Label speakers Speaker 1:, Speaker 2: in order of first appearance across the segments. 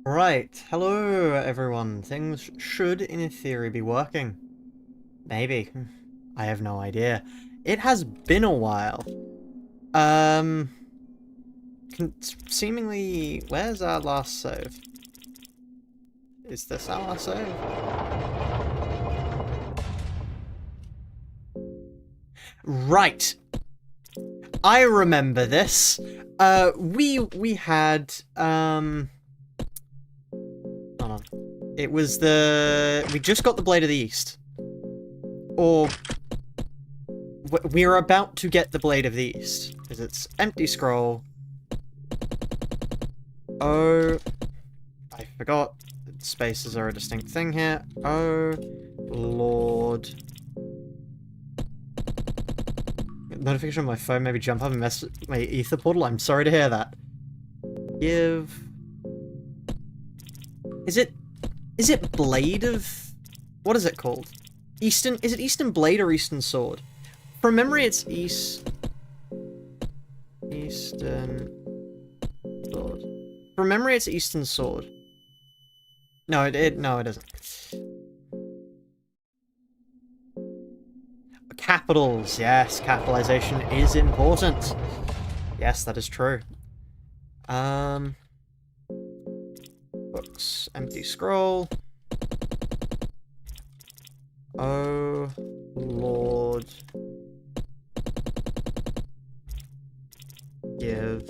Speaker 1: Right, hello everyone. Things should, in theory, be working. Maybe. I have no idea. It has been a while. Um, seemingly, where's our last save? Is this our last save? Right. I remember this. We had, hold on. It was we just got the Blade of the East. Or we are about to get the Blade of the East, because it's empty scroll. Oh, I forgot. Spaces are a distinct thing here. Oh, Lord. Notification on my phone, maybe jump up and mess with my ether portal. I'm sorry to hear that. Give. Is it Blade of? What is it called? Eastern. Is it Eastern Blade or Eastern Sword? From memory, it's Eastern Sword. From memory, it's Eastern Sword. No, no, it isn't. Capitals, yes, capitalization is important. Yes, that is true. Books, empty scroll. Oh, Lord. Give.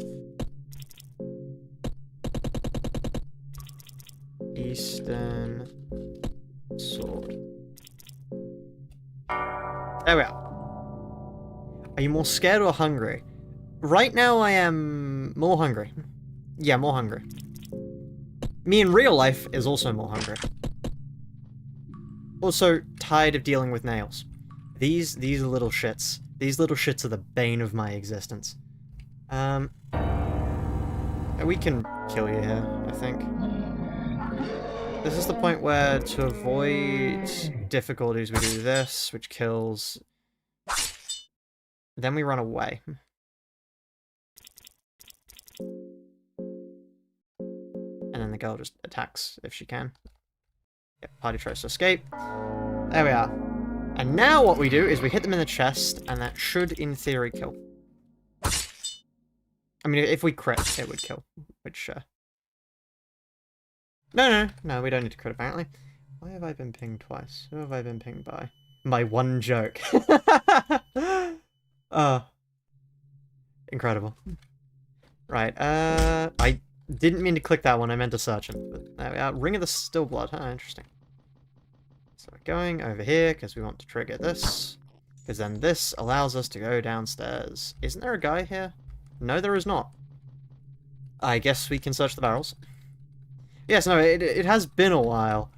Speaker 1: Eastern Sword. There we are. Are you more scared or hungry? Right now I am more hungry. Yeah, more hungry. Me in real life is also more hungry. Also tired of dealing with nails. These little shits. These little shits are the bane of my existence. We can kill you here, I think. This is the point where, to avoid difficulties, we do this, which kills. Then we run away. And then the girl just attacks if she can. Yep, party tries to escape. There we are. And now what we do is we hit them in the chest, and that should, in theory, kill. I mean, if we crit, it would kill. Which, No, we don't need to crit, apparently. Why have I been pinged twice? Who have I been pinged by? My one joke. Incredible. Right, I didn't mean to click that one, I meant to search him. But there we are. Ring of the Stillblood, huh, interesting. So we're going over here, because we want to trigger this. Because then this allows us to go downstairs. Isn't there a guy here? No, there is not. I guess we can search the barrels. Yes, no, it has been a while.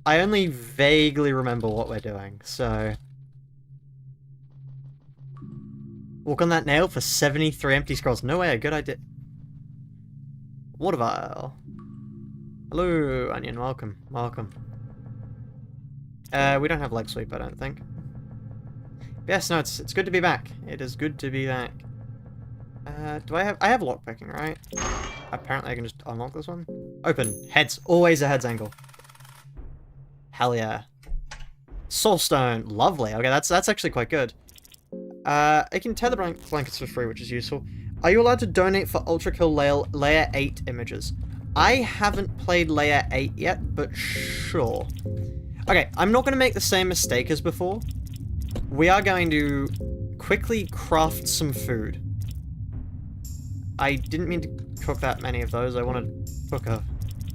Speaker 1: I only vaguely remember what we're doing, so... Walk on that nail for 73 empty scrolls. No way, a good idea. Water vial. Hello, Onion, welcome, welcome. We don't have leg sweep, I don't think. But yes, no, it's good to be back. It is good to be back. I have lockpicking, right? Apparently I can just unlock this one. Open. Heads. Always a heads angle. Hell yeah. Soulstone. Lovely. Okay, that's actually quite good. I can tether blankets for free, which is useful. Are you allowed to donate for Ultra Kill Layer 8 images? I haven't played Layer 8 yet, but sure. Okay, I'm not going to make the same mistake as before. We are going to quickly craft some food. I didn't mean to cook that many of those. I wanted to cook a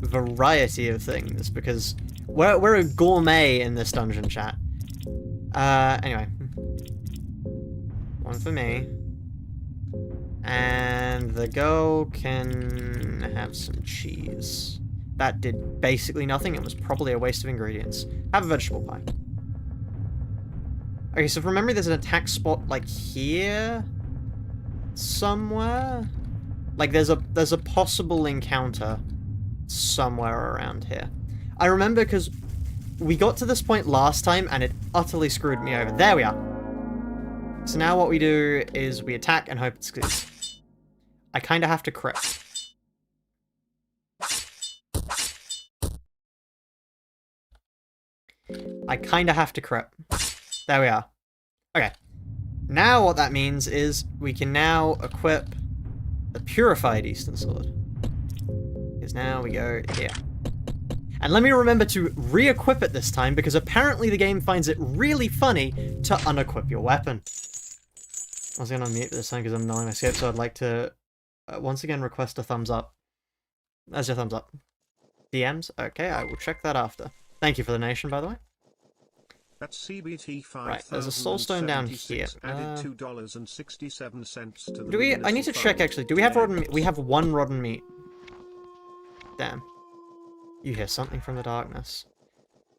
Speaker 1: variety of things, because we're a gourmet in this dungeon, chat. Anyway. One for me. And the girl can have some cheese. That did basically nothing. It was probably a waste of ingredients. Have a vegetable pie. Okay, so from memory, there's an attack spot, like, here? Somewhere? Like, there's a possible encounter somewhere around here. I remember because we got to this point last time, and it utterly screwed me over. There we are. So now what we do is we attack and hope it's good. I kind of have to crit. I kind of have to crit. There we are. Okay. Now what that means is we can now equip the Purified Eastern Sword. Because now we go here. And let me remember to re-equip it this time, because apparently the game finds it really funny to unequip your weapon. I was going to unmute this time because I'm nulling my escape, so I'd like to once again request a thumbs up. There's your thumbs up. DMs? Okay, I will check that after. Thank you for the donation, by the way.
Speaker 2: That's CBT 5,
Speaker 1: right, there's a soulstone down here.
Speaker 2: Added $2.67 to the
Speaker 1: do we? I need to check actually. Do we have rotten meat? We have one rotten meat. Damn. You hear something from the darkness.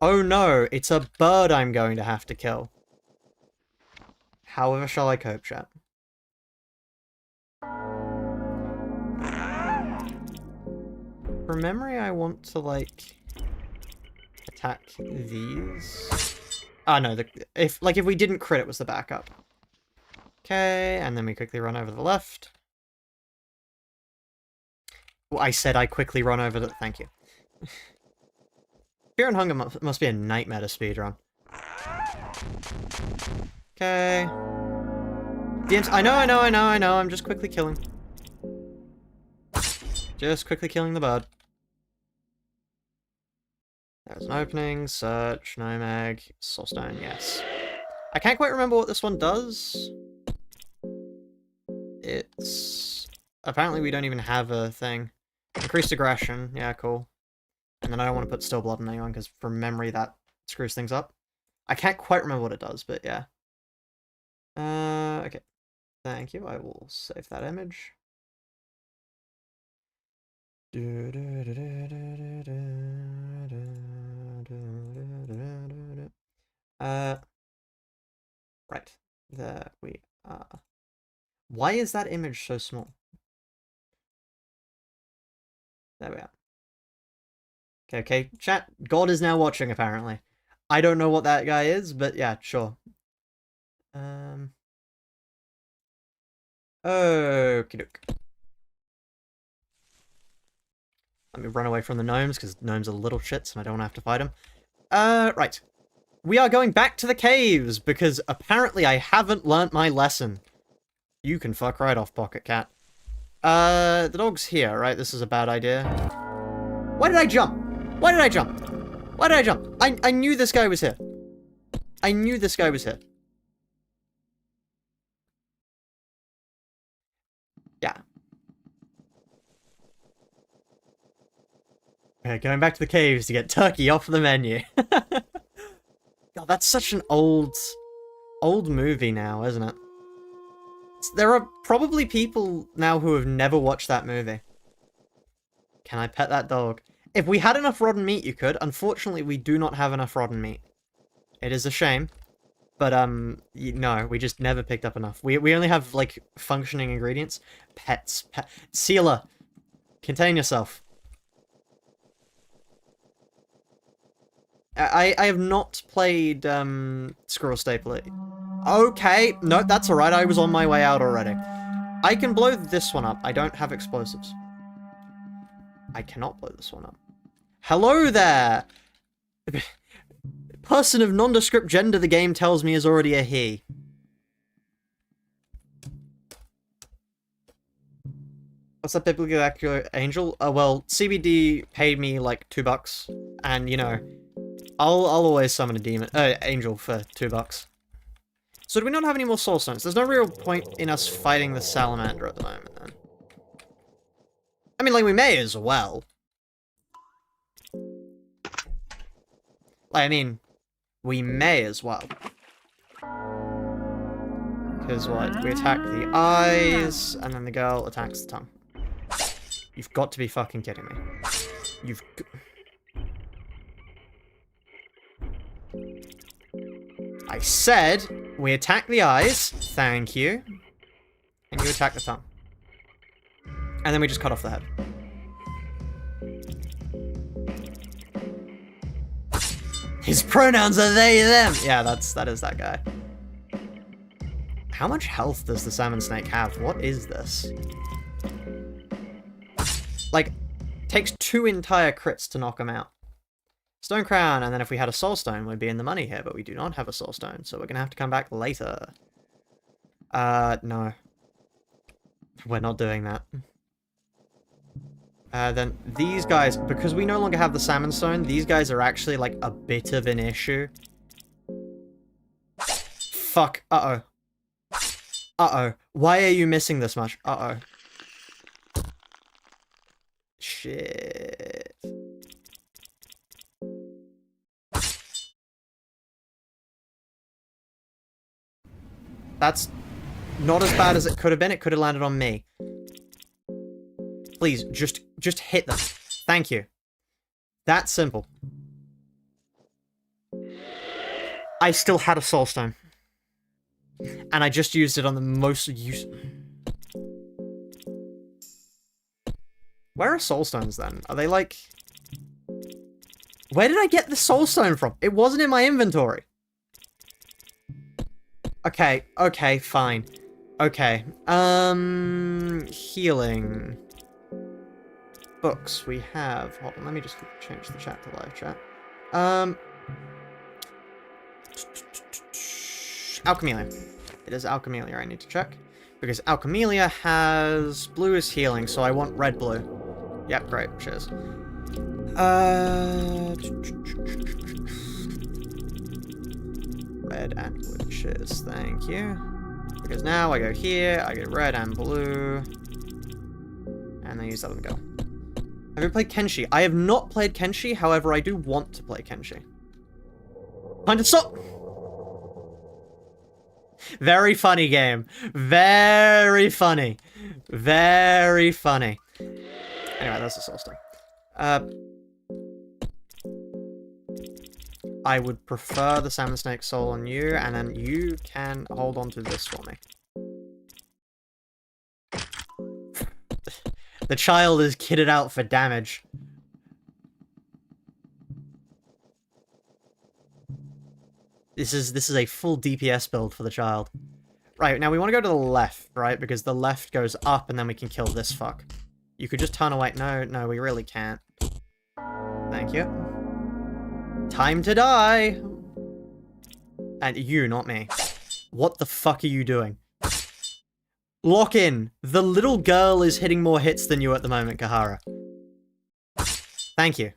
Speaker 1: Oh no, it's a bird I'm going to have to kill. However shall I cope, chat? From memory, I want to, like, attack these. Ah, no, if we didn't crit, it was the backup. Okay, and then we quickly run over to the left. Well, I said I quickly run over to... Thank you. Fear and Hunger must be a nightmare to speedrun. Okay. DMs, I know, I'm just quickly killing. Just quickly killing the bird. There's an opening, search, no mag, soulstone, yes. I can't quite remember what this one does. It's... Apparently we don't even have a thing. Increased aggression, yeah, cool. And then I don't want to put still blood on anyone, because from memory that screws things up. I can't quite remember what it does, but yeah. Okay. Thank you, I will save that image. Right. There we are. Why is that image so small? There we are. Okay, chat. God is now watching, apparently. I don't know what that guy is, but yeah, sure. Okie doke. Let me run away from the gnomes, because gnomes are little shits and I don't want to have to fight them. Right. We are going back to the caves, because apparently I haven't learnt my lesson. You can fuck right off, Pocket Cat. The dog's here, right? This is a bad idea. Why did I jump? Why did I jump? Why did I jump? I knew this guy was here. I knew this guy was here. Yeah. Okay, going back to the caves to get turkey off the menu. God, that's such an old movie now, isn't it? There are probably people now who have never watched that movie. Can I pet that dog? If we had enough rotten meat, you could. Unfortunately, we do not have enough rotten meat. It is a shame. But, no, we just never picked up enough. We only have, like, functioning ingredients. Pets. Sealer. Contain yourself. I have not played, Squirrel Stapler. Okay, no, that's alright, I was on my way out already. I can blow this one up, I don't have explosives. I cannot blow this one up. Hello there! Person of nondescript gender the game tells me is already a he. What's that biblically accurate angel? Well, CBD paid me like $2, and you know, I'll always summon a demon, angel for $2. So do we not have any more soul stones? There's no real point in us fighting the salamander at the moment, then. I mean, like, we may as well. Like, I mean, we may as well. Because, what, we attack the eyes, and then the girl attacks the tongue. You've got to be fucking kidding me. You've... I said we attack the eyes, thank you, and you attack the tongue. And then we just cut off the head. His pronouns are they, them! Yeah, that is that guy. How much health does the salmon snake have? What is this? Like, takes 2 entire crits to knock him out. Stone crown, and then if we had a soul stone, we'd be in the money here, but we do not have a soul stone, so we're gonna have to come back later. No. We're not doing that. Then these guys, because we no longer have the salmon stone, these guys are actually, like, a bit of an issue. Fuck. Uh-oh. Uh-oh. Why are you missing this much? Uh-oh. Shit. That's not as bad as it could have been. It could have landed on me. Please, just hit them. Thank you. That's simple. I still had a soul stone. And I just used it on the most use. Where are soul stones then? Are they like... Where did I get the soul stone from? It wasn't in my inventory. Okay, okay, fine. Okay. Healing. Books we have. Hold on, let me just change the chat to live chat. Alchemelia. It is Alchemelia I need to check. Because Alchemelia has... Blue is healing, so I want red blue. Yep, great. Cheers. Red and blue. Cheers, thank you. Because now I go here, I get red and blue. And then use that and go. Have you played Kenshi? I have not played Kenshi, however, I do want to play Kenshi. Time to stop! Very funny game. Very funny. Very funny. Anyway, that's the soul stone. I would prefer the salmon snake soul on you, and then you can hold on to this for me. The child is kitted out for damage. This is a full DPS build for the child. Right, now we want to go to the left, right? Because the left goes up and then we can kill this fuck. You could just turn away. No, we really can't. Thank you. Time to die! And you, not me. What the fuck are you doing? Lock in. The little girl is hitting more hits than you at the moment, Kahara. Thank you.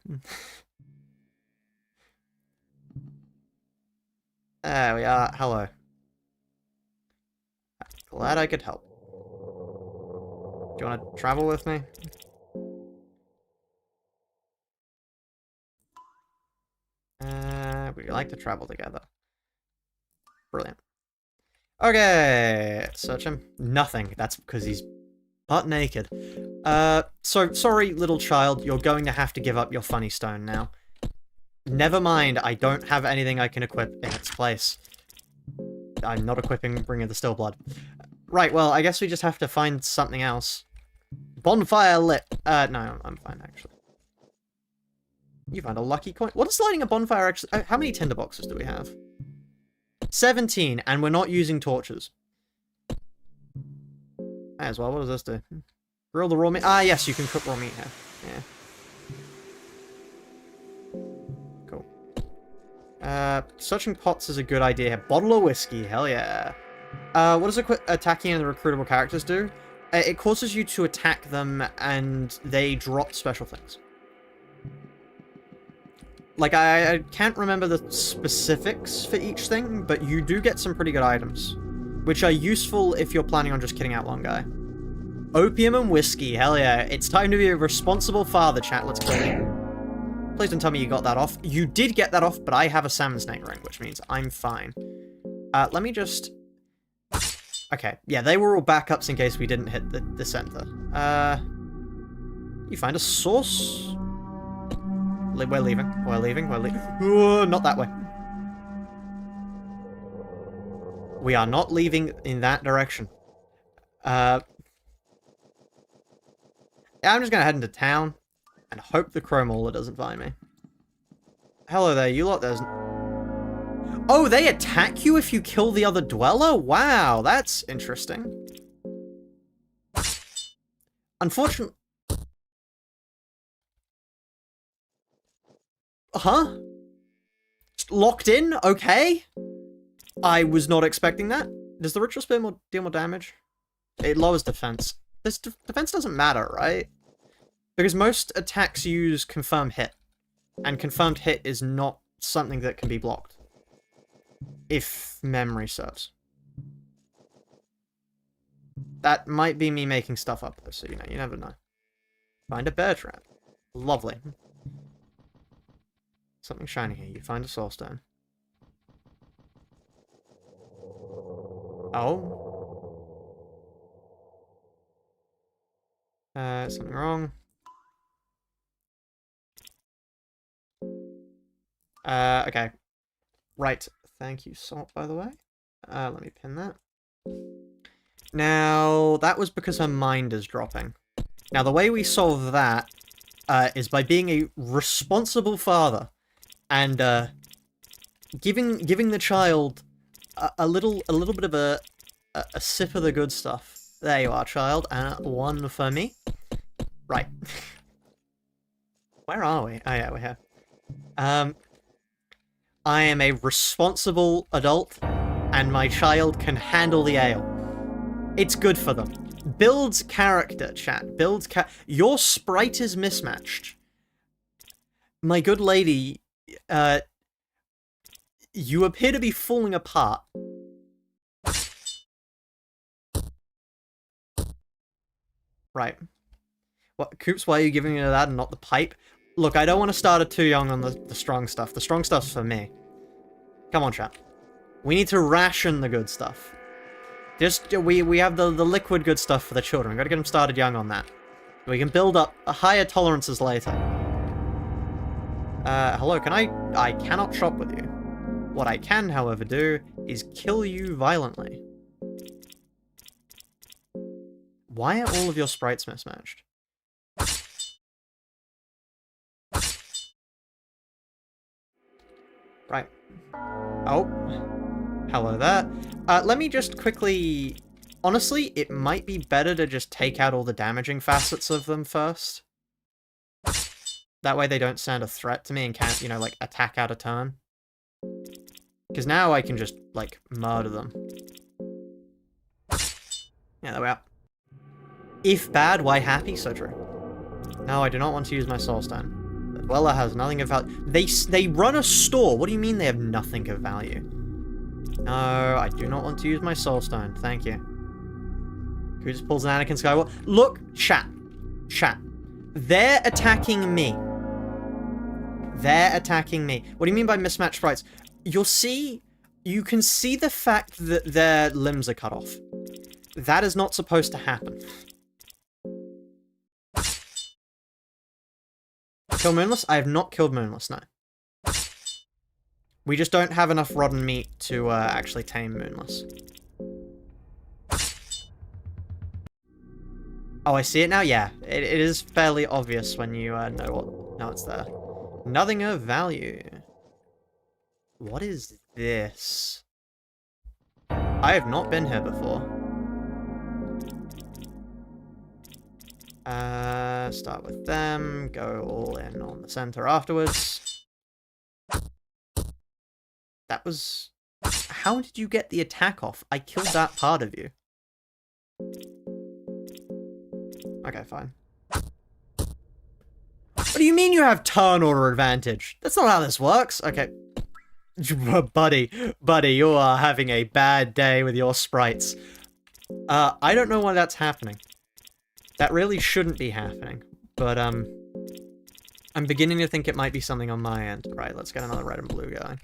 Speaker 1: There we are. Hello. Glad I could help. Do you want to travel with me? We like to travel together. Brilliant. Okay, search him. Nothing. That's because he's butt naked. So, sorry, little child, you're going to have to give up your funny stone now. Never mind, I don't have anything I can equip in its place. I'm not equipping Bringer the Stillblood. Right, well, I guess we just have to find something else. Bonfire lit. No, I'm fine, actually. You found a lucky coin. What does lighting a bonfire actually... how many tinderboxes do we have? 17, and we're not using torches. May as well. What does this do? Grill the raw meat. Ah, yes, you can cook raw meat here. Yeah. Cool. Searching pots is a good idea. Bottle of whiskey. Hell yeah. What does attacking the recruitable characters do? It causes you to attack them, and they drop special things. Like, I can't remember the specifics for each thing, but you do get some pretty good items. Which are useful if you're planning on just killing out one guy. Opium and whiskey, hell yeah. It's time to be a responsible father, chat, let's go. Please don't tell me you got that off. You did get that off, but I have a salmon snake ring, which means I'm fine. Let me just... Okay, yeah, they were all backups in case we didn't hit the center. You find a source... We're leaving. Ooh, not that way. We are not leaving in that direction. Yeah, I'm just gonna head into town and hope the Crow Mauler doesn't find me. Hello there, you lot. There's... Oh, they attack you if you kill the other dweller? Wow, that's interesting. Unfortunately... Huh? Locked in? Okay. I was not expecting that. Does the ritual spear deal more damage? It lowers defense. This defense doesn't matter, right? Because most attacks use confirmed hit. And confirmed hit is not something that can be blocked. If memory serves. That might be me making stuff up, though, so you never know. Find a bear trap. Lovely. Something shiny here. You find a soul stone. Oh. Something wrong. Okay. Right. Thank you, Salt, by the way. Let me pin that. Now, that was because her mind is dropping. Now, the way we solve that is by being a responsible father and giving the child a little bit of a sip of the good stuff. There you are, child, and one for me. Right. Where are we? Oh yeah, we're here. I am a responsible adult, and my child can handle the ale. It's good for them. Builds character, chat. Builds Your sprite is mismatched. My good lady, you appear to be falling apart. Right. What, Coops, why are you giving me that and not the pipe? Look, I don't want to start her too young on the strong stuff. The strong stuff's for me. Come on, chat. We need to ration the good stuff. We have the liquid good stuff for the children. We've got to get them started young on that. We can build up higher tolerances later. Hello, I cannot shop with you. What I can, however, do is kill you violently. Why are all of your sprites mismatched? Right. Oh. Hello there. Let me just quickly... Honestly, it might be better to just take out all the damaging facets of them first. That way they don't stand a threat to me and can't, you know, like, attack out a turn. Because now I can just, like, murder them. Yeah, there we are. If bad, why happy? So true. No, I do not want to use my soul stone. The Dweller has nothing of value. They run a store. What do you mean they have nothing of value? No, I do not want to use my soul stone. Thank you. Who just pulls an Anakin Skywalker? Look, chat. Chat. They're attacking me. They're attacking me. What do you mean by mismatched sprites? You can see the fact that their limbs are cut off. That is not supposed to happen. Kill Moonless? I have not killed Moonless, no. We just don't have enough rotten meat to actually tame Moonless. Oh, I see it now? Yeah. It is fairly obvious when you know it's there. Nothing of value. What is this? I have not been here before. Start with them, go all in on the center afterwards. That was... How did you get the attack off? I killed that part of you. Okay, fine. What do you mean you have turn order advantage? That's not how this works. Okay. Buddy, you are having a bad day with your sprites. I don't know why that's happening. That really shouldn't be happening, but, I'm beginning to think it might be something on my end. Right, let's get another red and blue guy.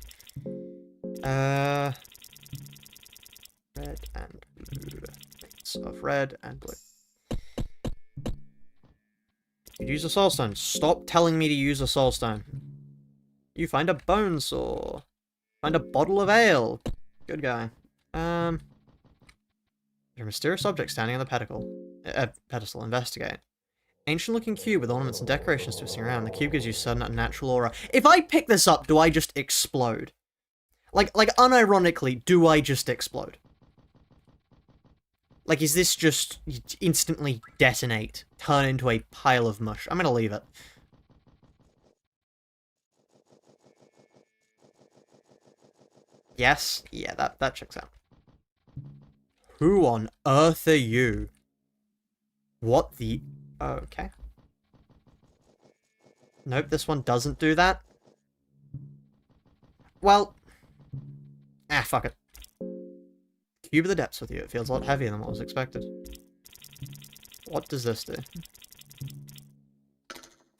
Speaker 1: Red and blue. Bits of red and blue. You'd use a soul stone. Stop telling me to use a soul stone. You find a bone saw. Find a bottle of ale. Good guy. There's a mysterious object standing on the pedestal. Investigate. Ancient-looking cube with ornaments and decorations twisting around. The cube gives you sudden unnatural aura. If I pick this up, do I just explode? Like unironically, do I just explode? Like, is this just instantly detonate? Turn into a pile of mush? I'm gonna leave it. Yes? Yeah, that checks out. Who on earth are you? What the... Okay. Nope, this one doesn't do that. Well... Ah, fuck it. Cube of the depths with you. It feels a lot heavier than what was expected. What does this do?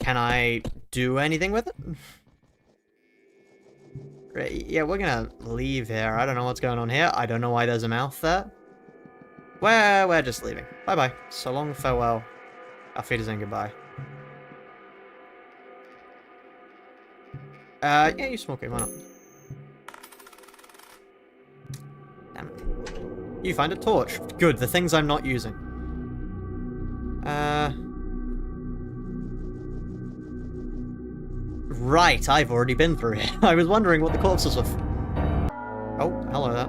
Speaker 1: Can I do anything with it? Right, yeah, we're gonna leave here. I don't know what's going on here. I don't know why there's a mouth there. We're just leaving. Bye-bye. So long, farewell. Auf Wiedersehen, goodbye. Yeah, you smoke it, why not? Damn it. You find a torch. Good, the things I'm not using. Right, I've already been through here. I was wondering what the corpses were. Oh, hello there.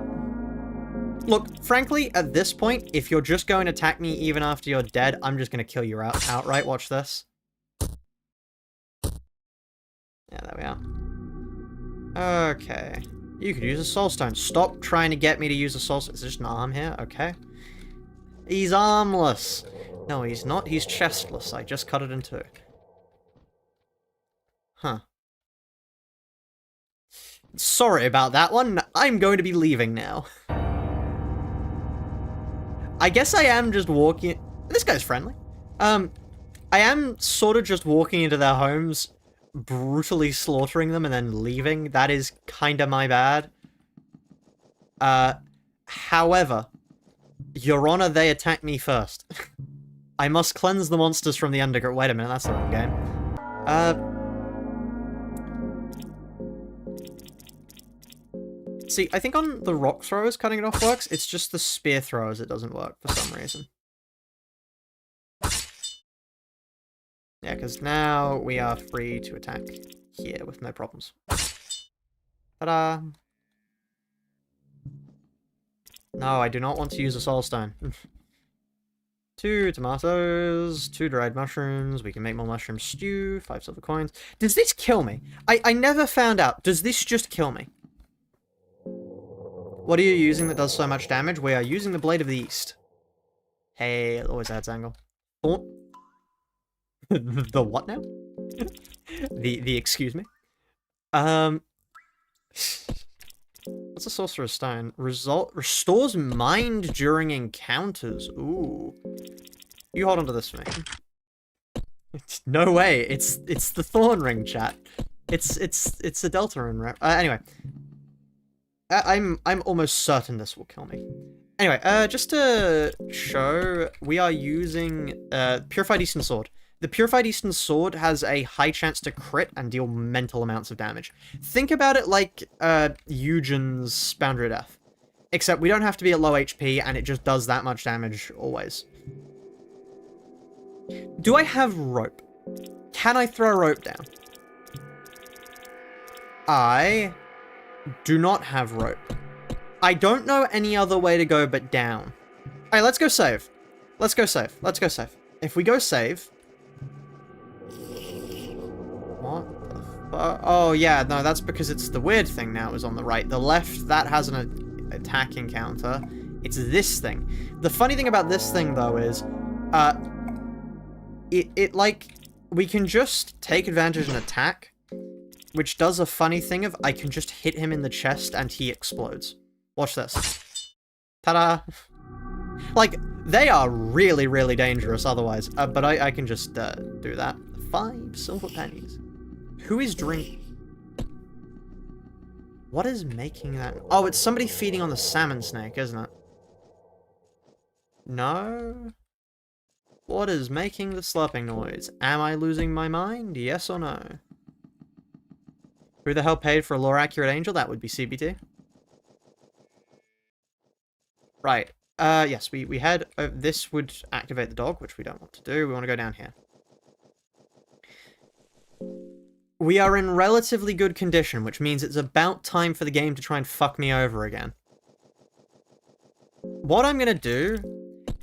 Speaker 1: Look, frankly, at this point, if you're just going to attack me even after you're dead, I'm just going to kill you outright. Watch this. Yeah, there we are. Okay. You could use a soul stone. Stop trying to get me to use a soul stone. Is there just an arm here? Okay. He's armless. No, he's not. He's chestless. I just cut it in two. Huh. Sorry about that one. I'm going to be leaving now. I guess I am just walking... This guy's friendly. I am sort of just walking into their homes, brutally slaughtering them, and then leaving. That is kinda my bad. However, Your Honor, they attacked me first. I must cleanse the monsters from the underground. Wait a minute, that's the wrong game. See, I think on the rock throwers, cutting it off works. It's just the spear throwers it doesn't work for some reason. Yeah, because now we are free to attack here with no problems. Ta-da! No, I do not want to use a soul stone. 2 tomatoes, 2 dried mushrooms, we can make more mushroom stew, 5 silver coins. Does this kill me? I never found out. Does this just kill me? What are you using that does so much damage? We are using the Blade of the East. Hey, it always adds angle. Thorn. The what now? the excuse me? What's a Sorcerer's Stone? Restores mind during encounters. Ooh. You hold on to this for me. No way. It's the Thorn Ring, chat. It's a Deltarune rep. Anyway. I'm almost certain this will kill me. Anyway, just to show, we are using Purified Eastern Sword. The Purified Eastern Sword has a high chance to crit and deal mental amounts of damage. Think about it like Eugen's Boundary of Death. Except we don't have to be at low HP, and it just does that much damage always. Do I have rope? Can I throw rope down? I do not have rope. I don't know any other way to go but down. Alright, let's go save. Let's go save. Let's go save. If we go save... What the fuck? Oh, yeah, no, that's because it's the weird thing now is on the right. The left, that has an attack encounter. It's this thing. The funny thing about this thing, though, is... like, we can just take advantage and attack, which does a funny thing of I can just hit him in the chest and he explodes. Watch this. Ta-da! Like, they are really, really dangerous otherwise, but I can just do that. 5 silver pennies. Who is drinking? What is making that? Oh, it's somebody feeding on the salmon snake, isn't it? No? What is making the slurping noise? Am I losing my mind? Yes or no? Who the hell paid for a lore-accurate angel? That would be CBT. Right. Yes, we had... this would activate the dog, which we don't want to do. We want to go down here. We are in relatively good condition, which means it's about time for the game to try and fuck me over again. What I'm going to do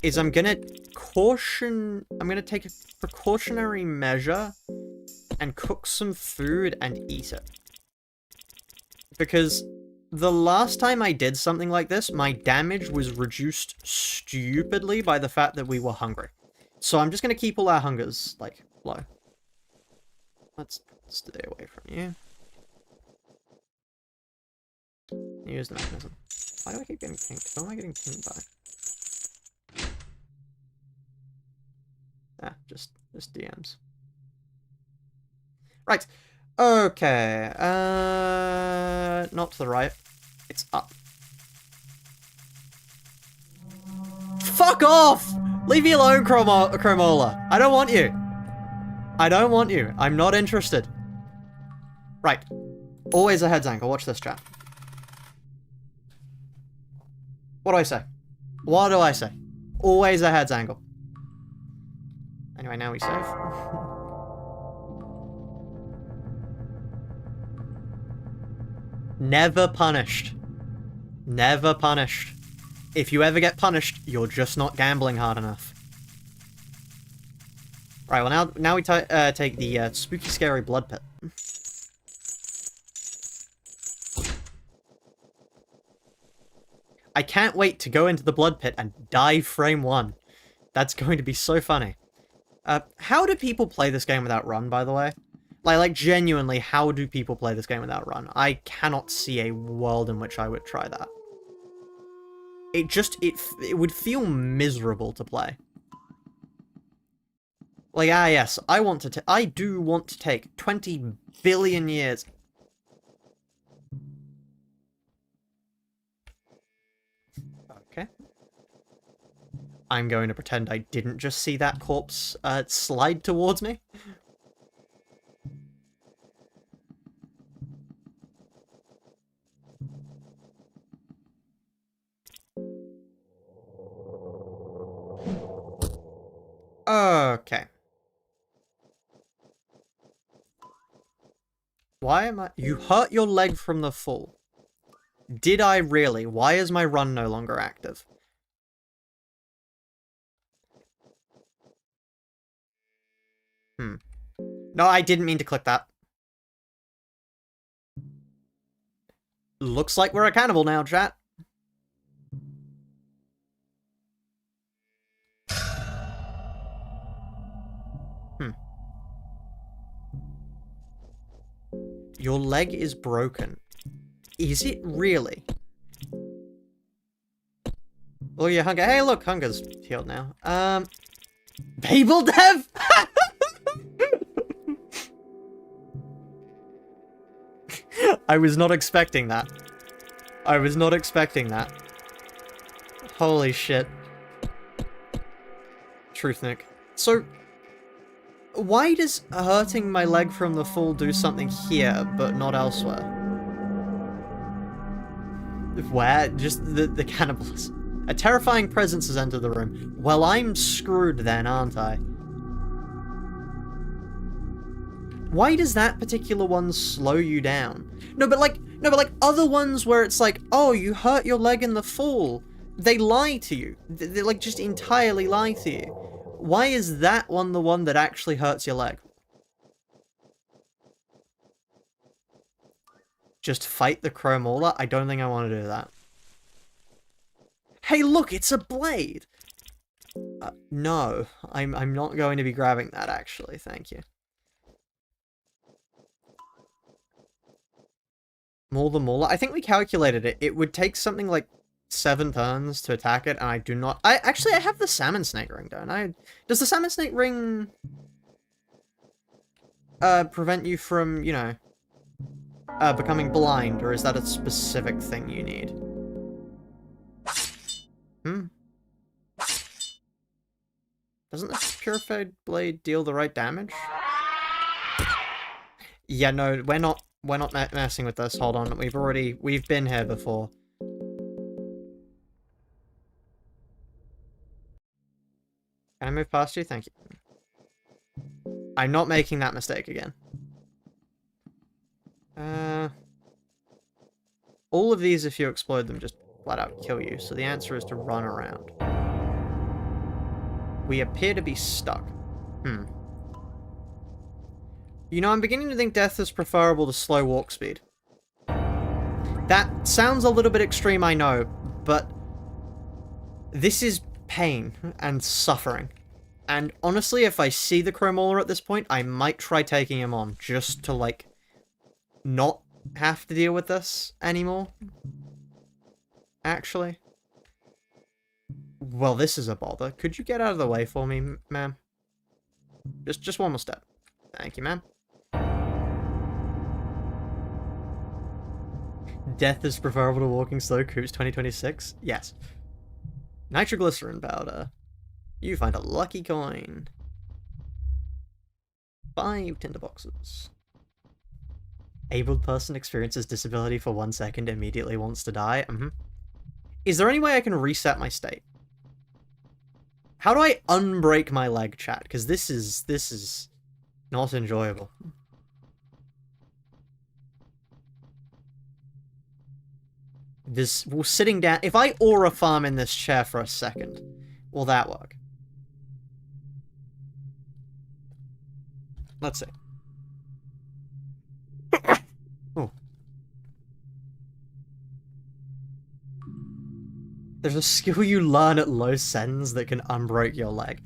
Speaker 1: is I'm going to take a precautionary measure and cook some food and eat it. Because The last time I did something like this, my damage was reduced stupidly by the fact that we were hungry. So I'm just going to keep all our hungers, like, low. Let's stay away from you. Use the mechanism. Why do I keep getting pinked? Who am I getting pinked by? Ah, just DMs. Right. Okay. Not to the right. It's up. Fuck off! Leave me alone, Chromola. I don't want you. I don't want you. I'm not interested. Right. Always a head's angle. Watch this, chat. What do I say? What do I say? Always a head's angle. Anyway, now we save. Never punished. Never punished. If you ever get punished, you're just not gambling hard enough. Right, well now we take the spooky scary blood pit. I can't wait to go into the blood pit and die frame 1. That's going to be so funny. How do people play this game without run, by the way? Like genuinely, how do people play this game without run? I cannot see a world in which I would try that. It would feel miserable to play. Like, yes, I do want to take 20 billion years. Okay. I'm going to pretend I didn't just see that corpse slide towards me. Okay. Why am I... You hurt your leg from the fall. Did I really? Why is my run no longer active? No, I didn't mean to click that. Looks like we're a cannibal now, chat. Your leg is broken. Is it really? Oh, your hunger. Hey, look, hunger's healed now. Babel Dev? I was not expecting that. I was not expecting that. Holy shit. Truth, Nick. So, why does hurting my leg from the fall do something here, but not elsewhere? Where? Just the cannibalism. A terrifying presence has entered the room. Well, I'm screwed then, aren't I? Why does that particular one slow you down? No, but like other ones where it's like, oh, you hurt your leg in the fall. They lie to you. They like just entirely lie to you. Why is that one the one that actually hurts your leg? Just fight the Chromauler? I don't think I want to do that. Hey, look, it's a blade! No, I'm not going to be grabbing that, actually. Thank you. Maul the Mauler? I think we calculated it. It would take something like 7 turns to attack it, and I do not... I have the Salmon Snake Ring, don't I? Does the Salmon Snake Ring... prevent you from, you know... becoming blind, or is that a specific thing you need? Doesn't the Purified Blade deal the right damage? Yeah, no, we're not messing with this. Hold on, we've been here before. Can I move past you? Thank you. I'm not making that mistake again. All of these, if you explode them, just flat out kill you, so the answer is to run around. We appear to be stuck. You know, I'm beginning to think death is preferable to slow walk speed. That sounds a little bit extreme, I know, but this is pain and suffering. And honestly, if I see the Chromauler at this point, I might try taking him on, just to, like, not have to deal with this anymore. Actually. Well, this is a bother. Could you get out of the way for me, ma'am? Just one more step. Thank you, ma'am. Death is preferable to walking slow. Coops 2026? Yes. Nitroglycerin powder. You find a lucky coin. 5 tinderboxes. Abled person experiences disability for 1 second, immediately wants to die. Is there any way I can reset my state? How do I unbreak my leg, chat? Because this is not enjoyable. Well, sitting down... If I aura farm in this chair for a second, will that work? Let's see. Oh. There's a skill you learn at low sends that can unbreak your leg.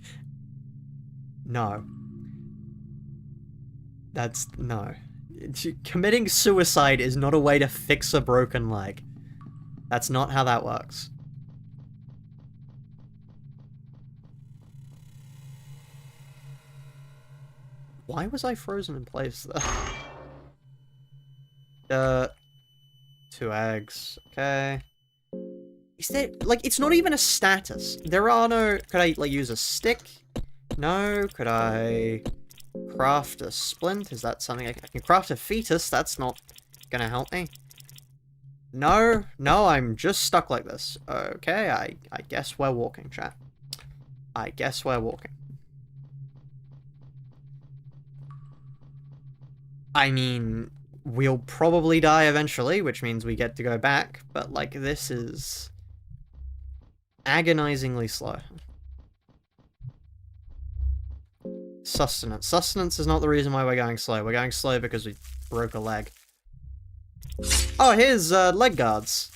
Speaker 1: No. No. Committing suicide is not a way to fix a broken leg. That's not how that works. Why was I frozen in place, though? 2 eggs. Okay. Is there... Like, it's not even a status. There are no... Could I, like, use a stick? No. Could I craft a splint? Is that something I can craft a fetus? That's not gonna help me. No. No, I'm just stuck like this. Okay, I guess we're walking, chat. I guess we're walking. I mean, we'll probably die eventually, which means we get to go back, but, like, this is agonizingly slow. Sustenance. Sustenance is not the reason why we're going slow. We're going slow because we broke a leg. Oh, here's leg guards.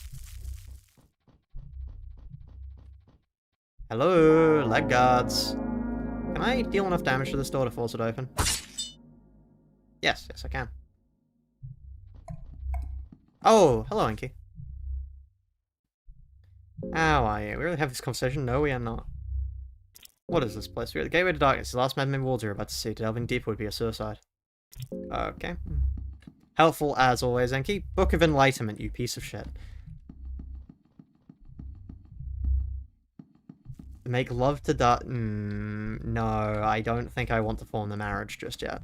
Speaker 1: Hello, leg guards. Can I deal enough damage to this door to force it open? Yes, I can. Oh, hello, Inky. How are you? We really have this conversation? No, we are not. What is this place? We are the gateway to darkness. The last man-made world you're about to see. Delving deep would be a suicide. Okay. Helpful as always, Enki. Book of Enlightenment, you piece of shit. Make love to no, I don't think I want to form the marriage just yet.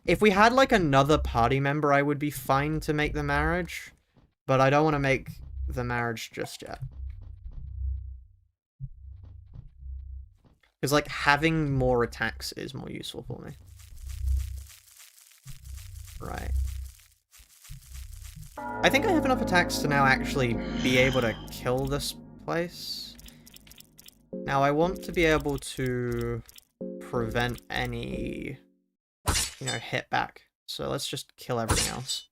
Speaker 1: If we had, like, another party member, I would be fine to make the marriage. But I don't want to make the marriage just yet. Because, like, having more attacks is more useful for me. Right. I think I have enough attacks to now actually be able to kill this place. Now, I want to be able to prevent any, you know, hit back. So let's just kill everything else.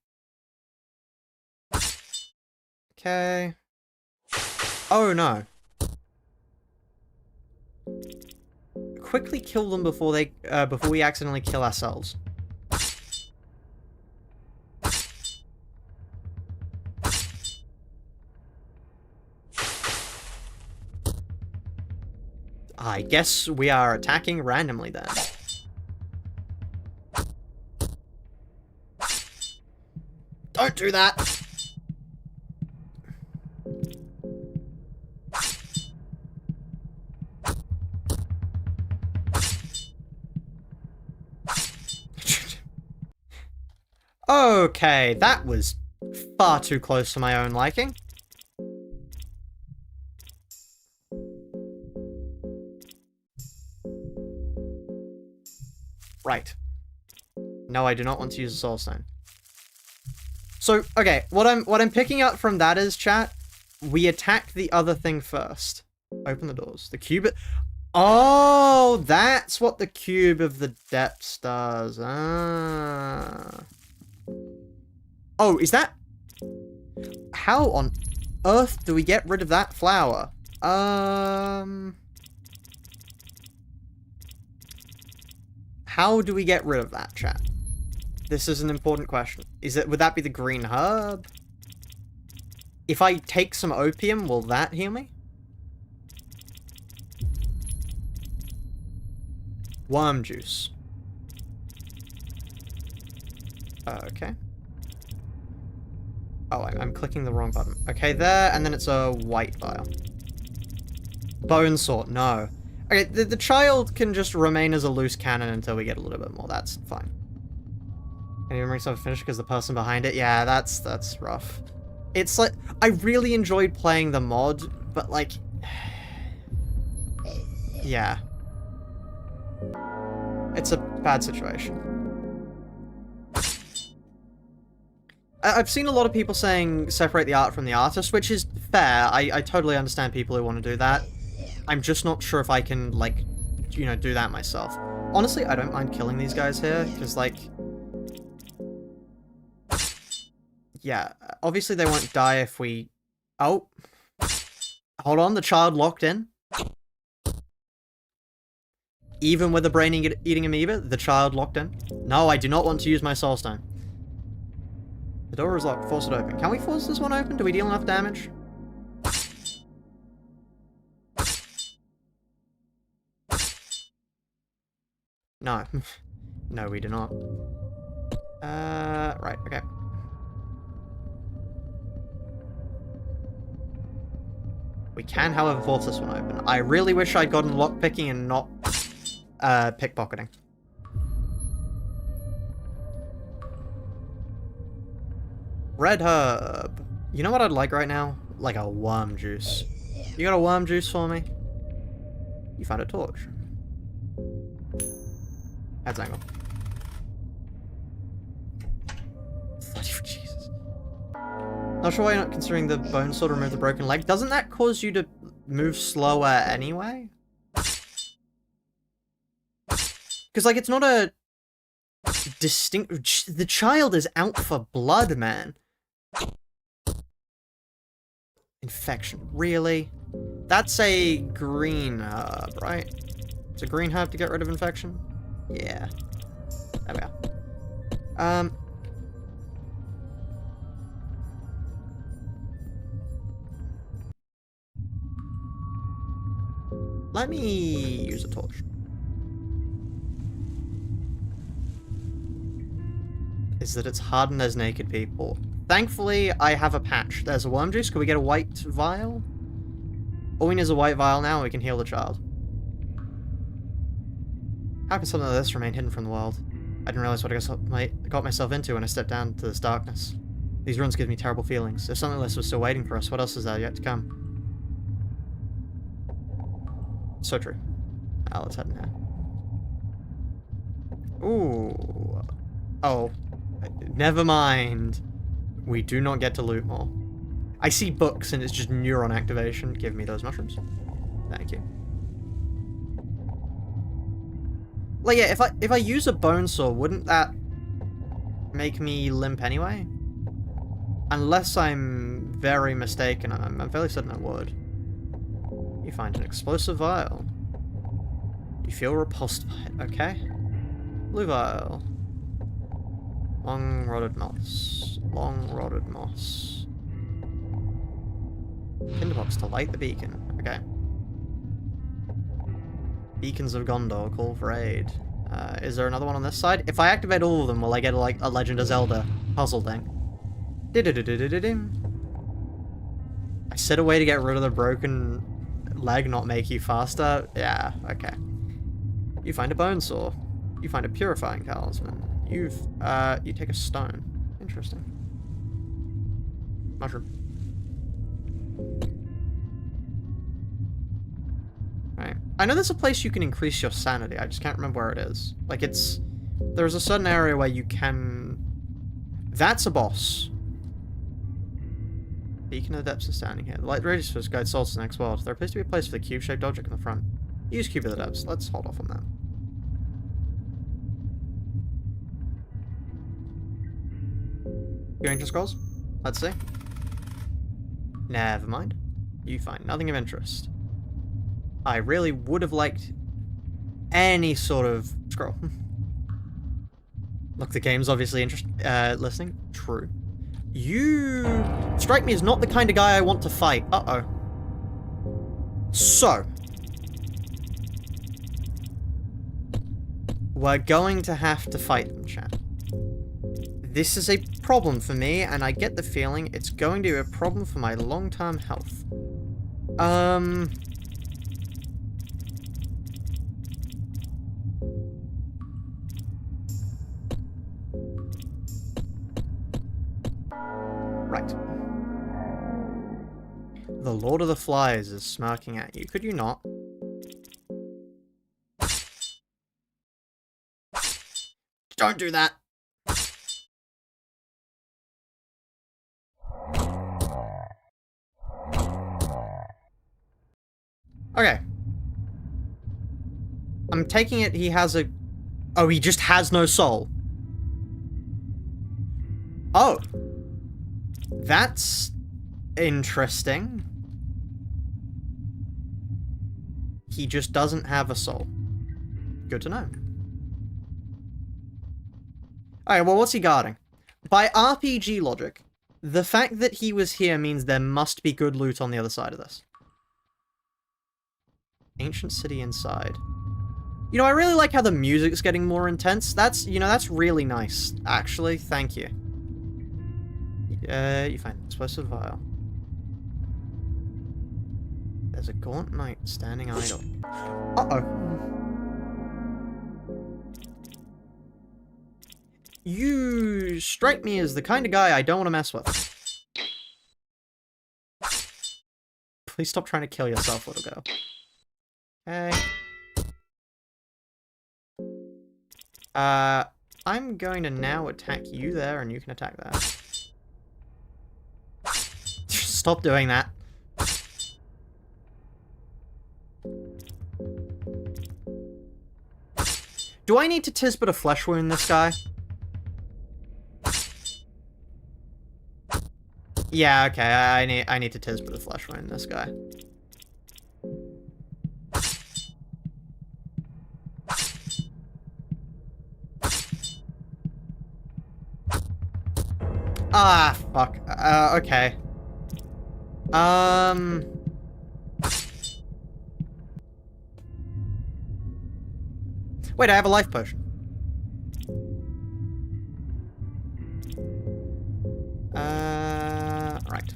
Speaker 1: Okay. Oh, no. Quickly kill them before they, before we accidentally kill ourselves. I guess we are attacking randomly then. Don't do that! Okay, that was far too close to my own liking. Right. No, I do not want to use a soul stone. So, okay, what I'm picking up from that is, chat, we attack the other thing first. Open the doors. The cube... Oh, that's what the cube of the depths does. Ah. Oh, is that... How on earth do we get rid of that flower? How do we get rid of that, chat? This is an important question. Would that be the green herb? If I take some opium, will that heal me? Worm juice. Okay. Oh, I'm clicking the wrong button. Okay, there, and then it's a white vial. Bone saw, no. Okay, the child can just remain as a loose cannon until we get a little bit more. That's fine. Can you bring something finished because the person behind it? Yeah, that's rough. It's like, I really enjoyed playing the mod, but like, yeah. It's a bad situation. I've seen a lot of people saying separate the art from the artist, which is fair. I totally understand people who want to do that. I'm just not sure if I can, like, you know, do that myself. Honestly, I don't mind killing these guys here, because, like... Yeah, obviously they won't die if we... Oh. Hold on, the child locked in. Even with a brain-eating amoeba, the child locked in. No, I do not want to use my soul stone. The door is locked. Force it open. Can we force this one open? Do we deal enough damage? No. No, we do not. Right, okay. We can, however, force this one open. I really wish I'd gotten lockpicking and not, pickpocketing. Red herb. You know what I'd like right now? Like a worm juice. You got a worm juice for me? You found a torch. Heads angle. Jesus. Not sure why you're not considering the bone sword to remove the broken leg. Doesn't that cause you to move slower anyway? Because, like, it's not a distinct... The child is out for blood, man. Infection. Really? That's a green herb, right? It's a green herb to get rid of infection? Yeah. There we are. Let me use a torch. Is that it's hardened as naked people. Thankfully, I have a patch. There's a worm juice. Can we get a white vial? All we need is a white vial now, and we can heal the child. How can something like this remain hidden from the world? I didn't realize what I got myself into when I stepped down to this darkness. These ruins give me terrible feelings. If something like this was still waiting for us, what else is there yet to come? So true. Let's head in here. Ooh. Oh. Never mind. We do not get to loot more. I see books and it's just neuron activation. Give me those mushrooms. Thank you. Like, yeah, if I use a bone saw, wouldn't that make me limp anyway? Unless I'm very mistaken. I'm fairly certain it would. You find an explosive vial. You feel repulsed by it. Okay. Blue vial. Long rotted moss. Long rotted moss. Tinderbox to light the beacon. Okay. Beacons of Gondor call for aid. Is there another one on this side? If I activate all of them, will I get like a Legend of Zelda puzzle thing? I said a way to get rid of the broken leg, not make you faster. Yeah, okay. You find a bone saw. You find a purifying talisman. You take a stone. Interesting. Mushroom. Right. I know there's a place you can increase your sanity. I just can't remember where it is. Like, there's a certain area where you can... That's a boss. Beacon of the Depths is standing here. The light radius for guide souls to the next world. There appears to be a place for the cube-shaped object in the front. Use Cube of the Depths. Let's hold off on that. Your ancient scrolls? Let's see. Never mind. You find nothing of interest. I really would have liked any sort of scroll. Look, the game's obviously listening. True. You strike me as not the kind of guy I want to fight. Uh-oh. So. We're going to have to fight them, chat. This is a problem for me, and I get the feeling it's going to be a problem for my long-term health. Right. The Lord of the Flies is smirking at you. Could you not? Don't do that! Okay. I'm taking it he has a... Oh, he just has no soul. Oh. That's interesting. He just doesn't have a soul. Good to know. Alright, well, what's he guarding? By RPG logic, the fact that he was here means there must be good loot on the other side of this. Ancient city inside. You know, I really like how the music's getting more intense. That's, you know, that's really nice, actually. Thank you. You find an explosive vial. There's a gaunt knight standing idle. Uh-oh. You strike me as the kind of guy I don't want to mess with. Please stop trying to kill yourself, little girl. Okay. I'm going to now attack you there, and you can attack there. Stop doing that. Do I need to Tisbit a flesh wound this guy? Yeah, okay, I need to Tisbit a flesh wound this guy. Ah, fuck. Okay. Wait, I have a life potion. Right.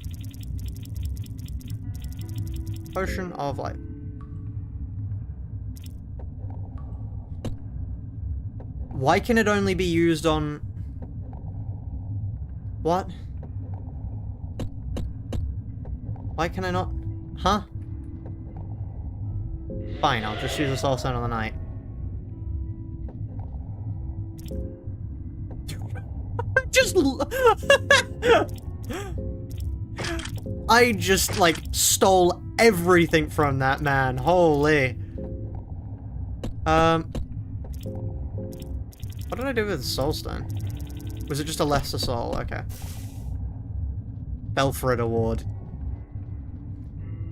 Speaker 1: Potion of life. Why can it only be used on... What? Why can I not... Huh? Fine, I'll just use a soul stone on the night. Just... I just, like, stole everything from that man. Holy. What did I do with the soul stone? Was it just a lesser soul? Okay. Fell for it award.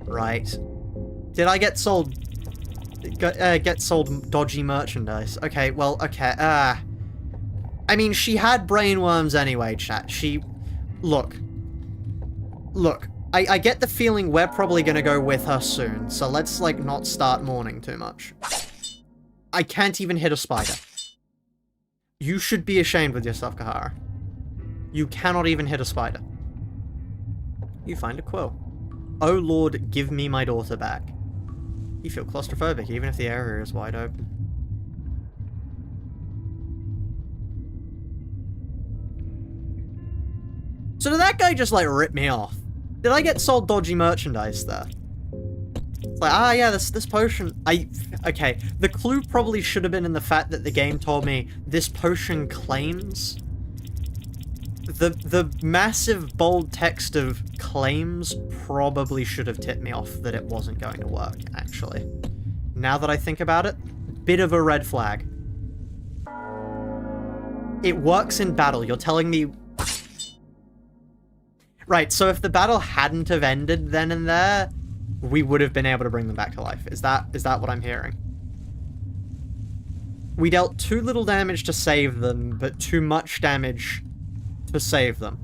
Speaker 1: Right. Did I get sold... get sold dodgy merchandise? Okay, well, okay, I mean, she had brainworms anyway, chat. She... Look. Look. I get the feeling we're probably gonna go with her soon, so let's, like, not start mourning too much. I can't even hit a spider. You should be ashamed with yourself, Kahara. You cannot even hit a spider. You find a quill. Oh Lord, give me my daughter back. You feel claustrophobic even if the area is wide open. So did that guy just, like, rip me off? Did I get sold dodgy merchandise there? It's like, ah, yeah, this potion... Okay, the clue probably should have been in the fact that the game told me this potion claims. The massive bold text of claims probably should have tipped me off that it wasn't going to work, actually. Now that I think about it, bit of a red flag. It works in battle. You're telling me... Right, so if the battle hadn't have ended then and there, we would have been able to bring them back to life. Is that what I'm hearing? We dealt too little damage to save them, but too much damage to save them.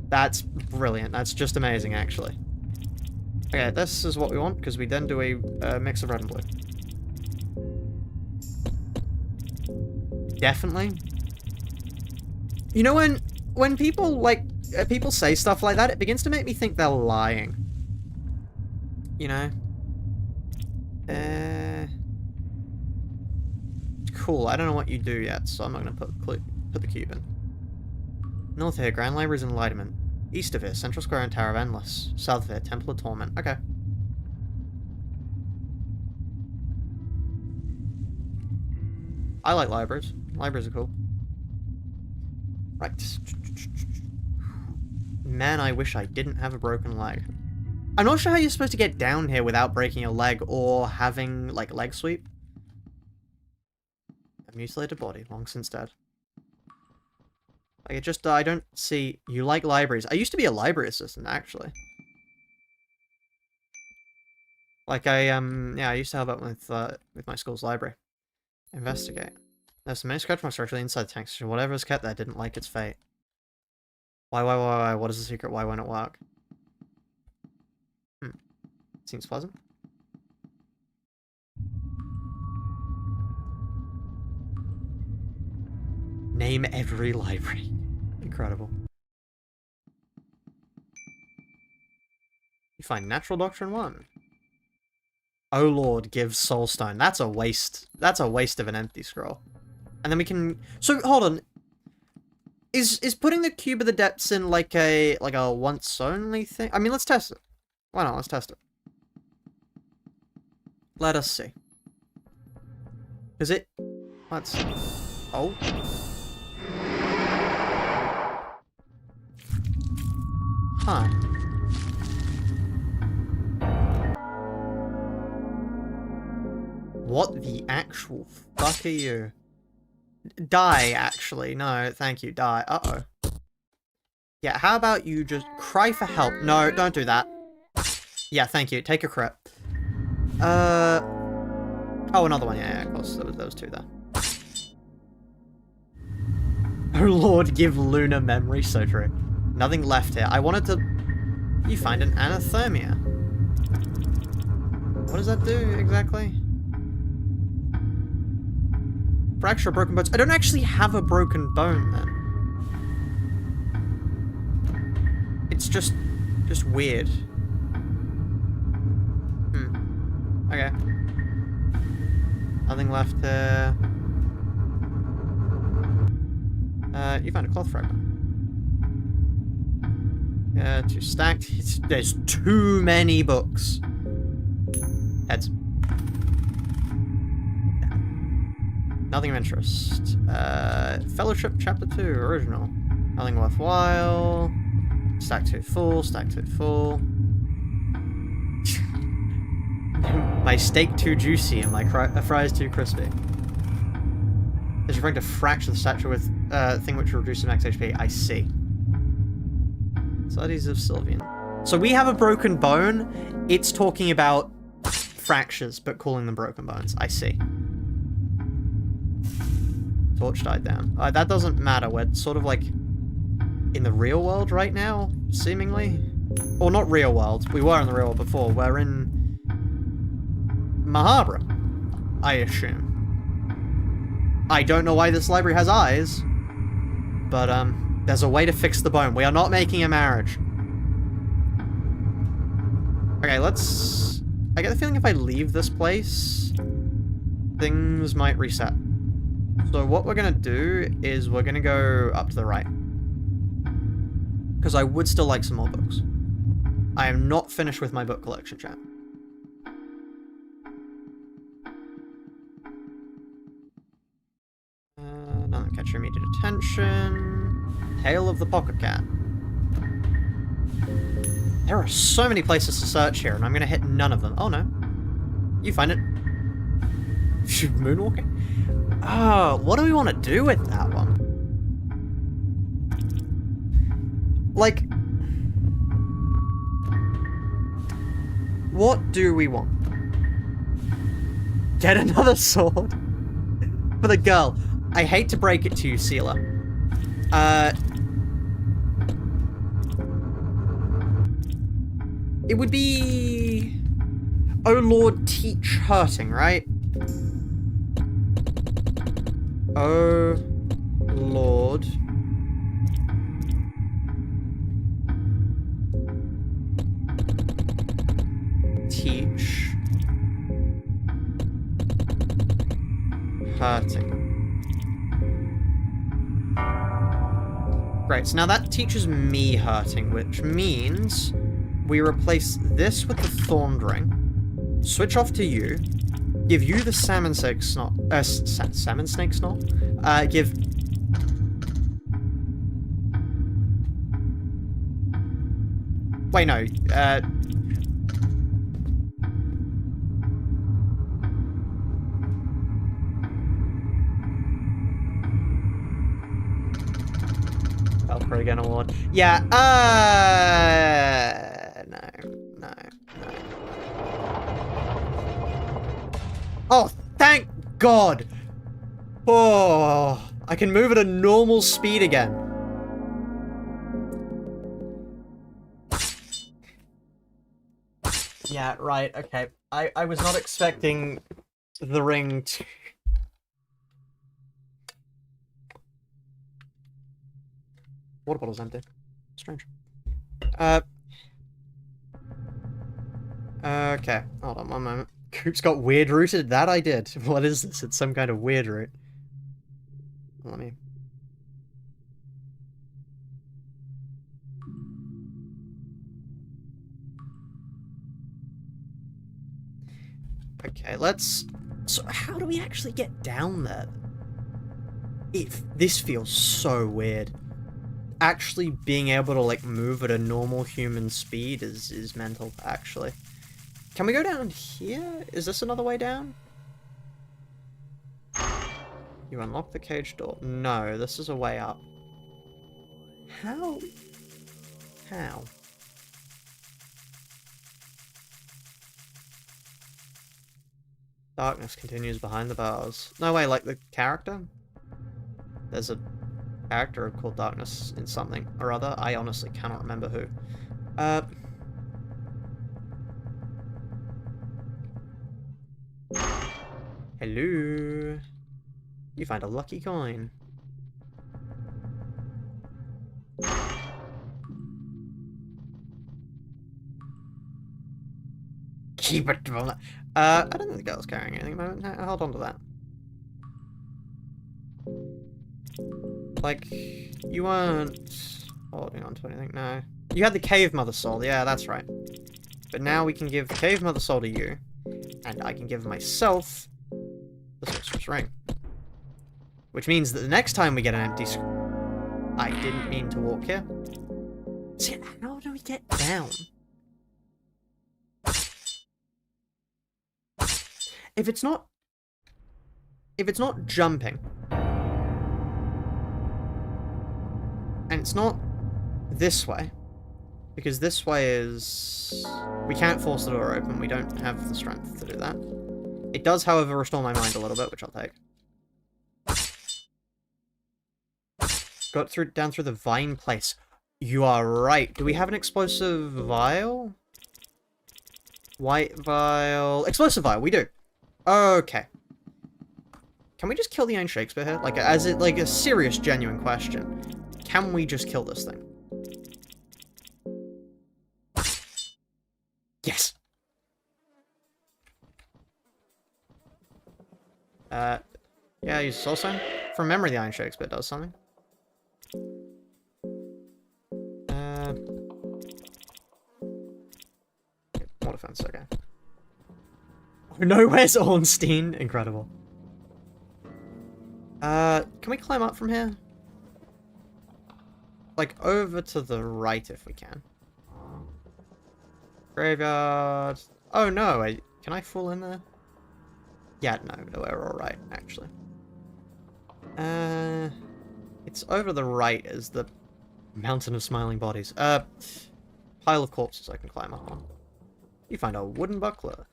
Speaker 1: That's brilliant. That's just amazing, actually. Okay, this is what we want, because we then do a mix of red and blue. Definitely. You know, when people, like, people say stuff like that, it begins to make me think they're lying. You know? Cool, I don't know what you do yet, so I'm not going to put the cube in. North here, Grand Library's Enlightenment. East of here, Central Square and Tower of Endless. South of here, Temple of Torment. Okay. I like libraries. Libraries are cool. Right. Man, I wish I didn't have a broken leg. I'm not sure how you're supposed to get down here without breaking a leg or having, like, leg sweep. A mutilated body, long since dead. Like, it just, I don't see... You like libraries. I used to be a library assistant, actually. Like, yeah, I used to help out with my school's library. Investigate. There's many scratch marks directly inside the tank station. Whatever is kept there didn't like its fate. Why? What is the secret? Why won't it work? Seems pleasant. Name every library. Incredible. You find Natural Doctrine 1. Oh Lord, give Soulstone. That's a waste. That's a waste of an empty scroll. And then we can... So, hold on. Is putting the Cube of the Depths in like a once only thing? I mean, let's test it. Why not? Let's test it. Let us see. Is it... Let's see. Oh. Huh. What the actual fuck are you? Die, actually. No, thank you. Die. Uh-oh. Yeah, how about you just cry for help? No, don't do that. Yeah, thank you. Take a crit. Oh, another one. Yeah, of course. There was two there. Oh Lord, give Luna memory. So true. Nothing left here. I wanted to... You find an anathermia. What does that do, exactly? Fracture of broken bones. I don't actually have a broken bone, then. It's just weird. Okay. Nothing left there. You found a cloth fragment. Yeah, too stacked. There's too many books. Heads. Nothing of interest. Fellowship Chapter 2, original. Nothing worthwhile. Stack 2 full, stack 2 full. My steak too juicy and my fries too crispy. It's referring to fracture the statue with thing which will reduce the max HP. I see. Studies of Sylvian. So we have a broken bone. It's talking about fractures, but calling them broken bones. I see. Torch died down. That doesn't matter. We're sort of like in the real world right now, seemingly. Or not real world. We were in the real world before. We're in Mahabra, I assume. I don't know why this library has eyes, but there's a way to fix the bone. We are not making a marriage. Okay, let's... I get the feeling if I leave this place, things might reset. So what we're going to do is we're going to go up to the right. Because I would still like some more books. I am not finished with my book collection, chat. Nothing catch your immediate attention. Tale of the Pocket Cat. There are so many places to search here, and I'm going to hit none of them. Oh, no. You find it. Moonwalking? Oh, what do we want to do with that one? Like, What do we want? Get another sword? For the girl. I hate to break it to you, Sealer. It would be... Oh Lord, teach hurting, right? Oh Lord. Teach hurting. Great, so now that teaches me hurting, which means we replace this with the Thorned Ring, switch off to you, give you the Salmon Snake Snot, Salmon Snake Snot? Give... Wait, no, Valkyrie award. Yeah, no. Oh, thank God! Oh, I can move at a normal speed again. Yeah, right, okay. I was not expecting the ring to... Water bottle's empty. Strange. Okay. Hold on one moment. Coop's got weird rooted? That I did. What is this? It's some kind of weird root. Let me... Okay, let's... So how do we actually get down there? This feels so weird. Actually being able to, like, move at a normal human speed is mental, actually. Can we go down here? Is this another way down? You unlock the cage door. No, this is a way up. How? How? Darkness continues behind the bars. No way, like the character? There's a character called Darkness in something or other. I honestly cannot remember who. Hello. You find a lucky coin. Keep it from that. I don't think the girl's carrying anything at the moment. Hold on to that. Like, you weren't holding on to anything, no. You had the Cave Mother Soul, yeah, that's right. But now we can give the Cave Mother Soul to you, and I can give myself the Sorcerer's Ring. Which means that the next time we get an empty I didn't mean to walk here. See, how do we get down? If it's not jumping, and it's not this way, because this way is... We can't force the door open, we don't have the strength to do that. It does, however, restore my mind a little bit, which I'll take. Got down through the vine place. You are right. Do we have an explosive vial? White vial... Explosive vial, we do. Okay. Can we just kill the Iron Shakespeare here? Like, as it, like, a serious, genuine question. Can we just kill this thing? Yes! Yeah, use Soul Stone. From memory, the Iron Shakespeare does something. More defense, okay. Oh no, where's Ornstein? Incredible. Can we climb up from here? Like, over to the right if we can. Graveyard. Oh no, can I fall in there? Yeah, no, we're alright, actually. It's over to the right as the Mountain of Smiling Bodies. Pile of corpses I can climb up on. You find a wooden buckler.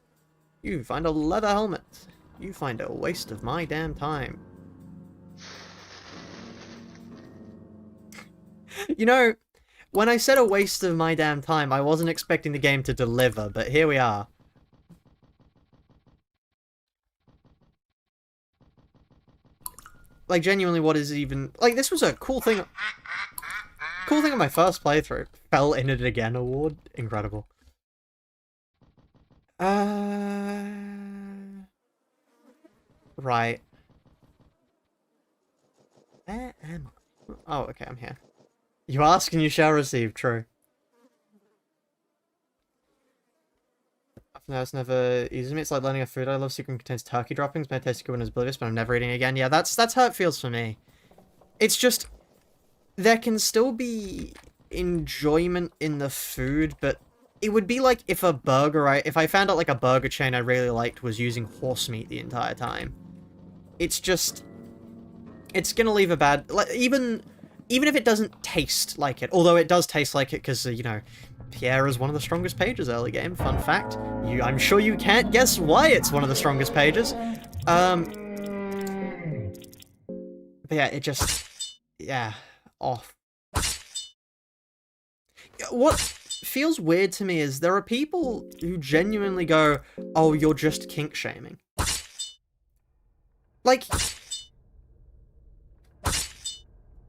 Speaker 1: You find a leather helmet. You find a waste of my damn time. You know, when I said a waste of my damn time, I wasn't expecting the game to deliver, but here we are. Like, genuinely, what is even... Like, this was a cool thing... Cool thing on my first playthrough. Fell in it again award. Incredible. Right. Where am I? Oh, okay, I'm here. You ask and you shall receive, true. No, it's never easy to me. It's like learning a food I love secret contains turkey droppings, may taste good when it's oblivious, but I'm never eating again. Yeah, that's how it feels for me. It's just... There can still be enjoyment in the food, but it would be like if a burger, if I found out like a burger chain I really liked was using horse meat the entire time. It's just... It's gonna leave a bad... Like, even if it doesn't taste like it, although it does taste like it because, you know, Pierre is one of the strongest pages early game, fun fact. I'm sure you can't guess why it's one of the strongest pages. But yeah, it just... Yeah, off. What feels weird to me is there are people who genuinely go, oh, you're just kink shaming. Like...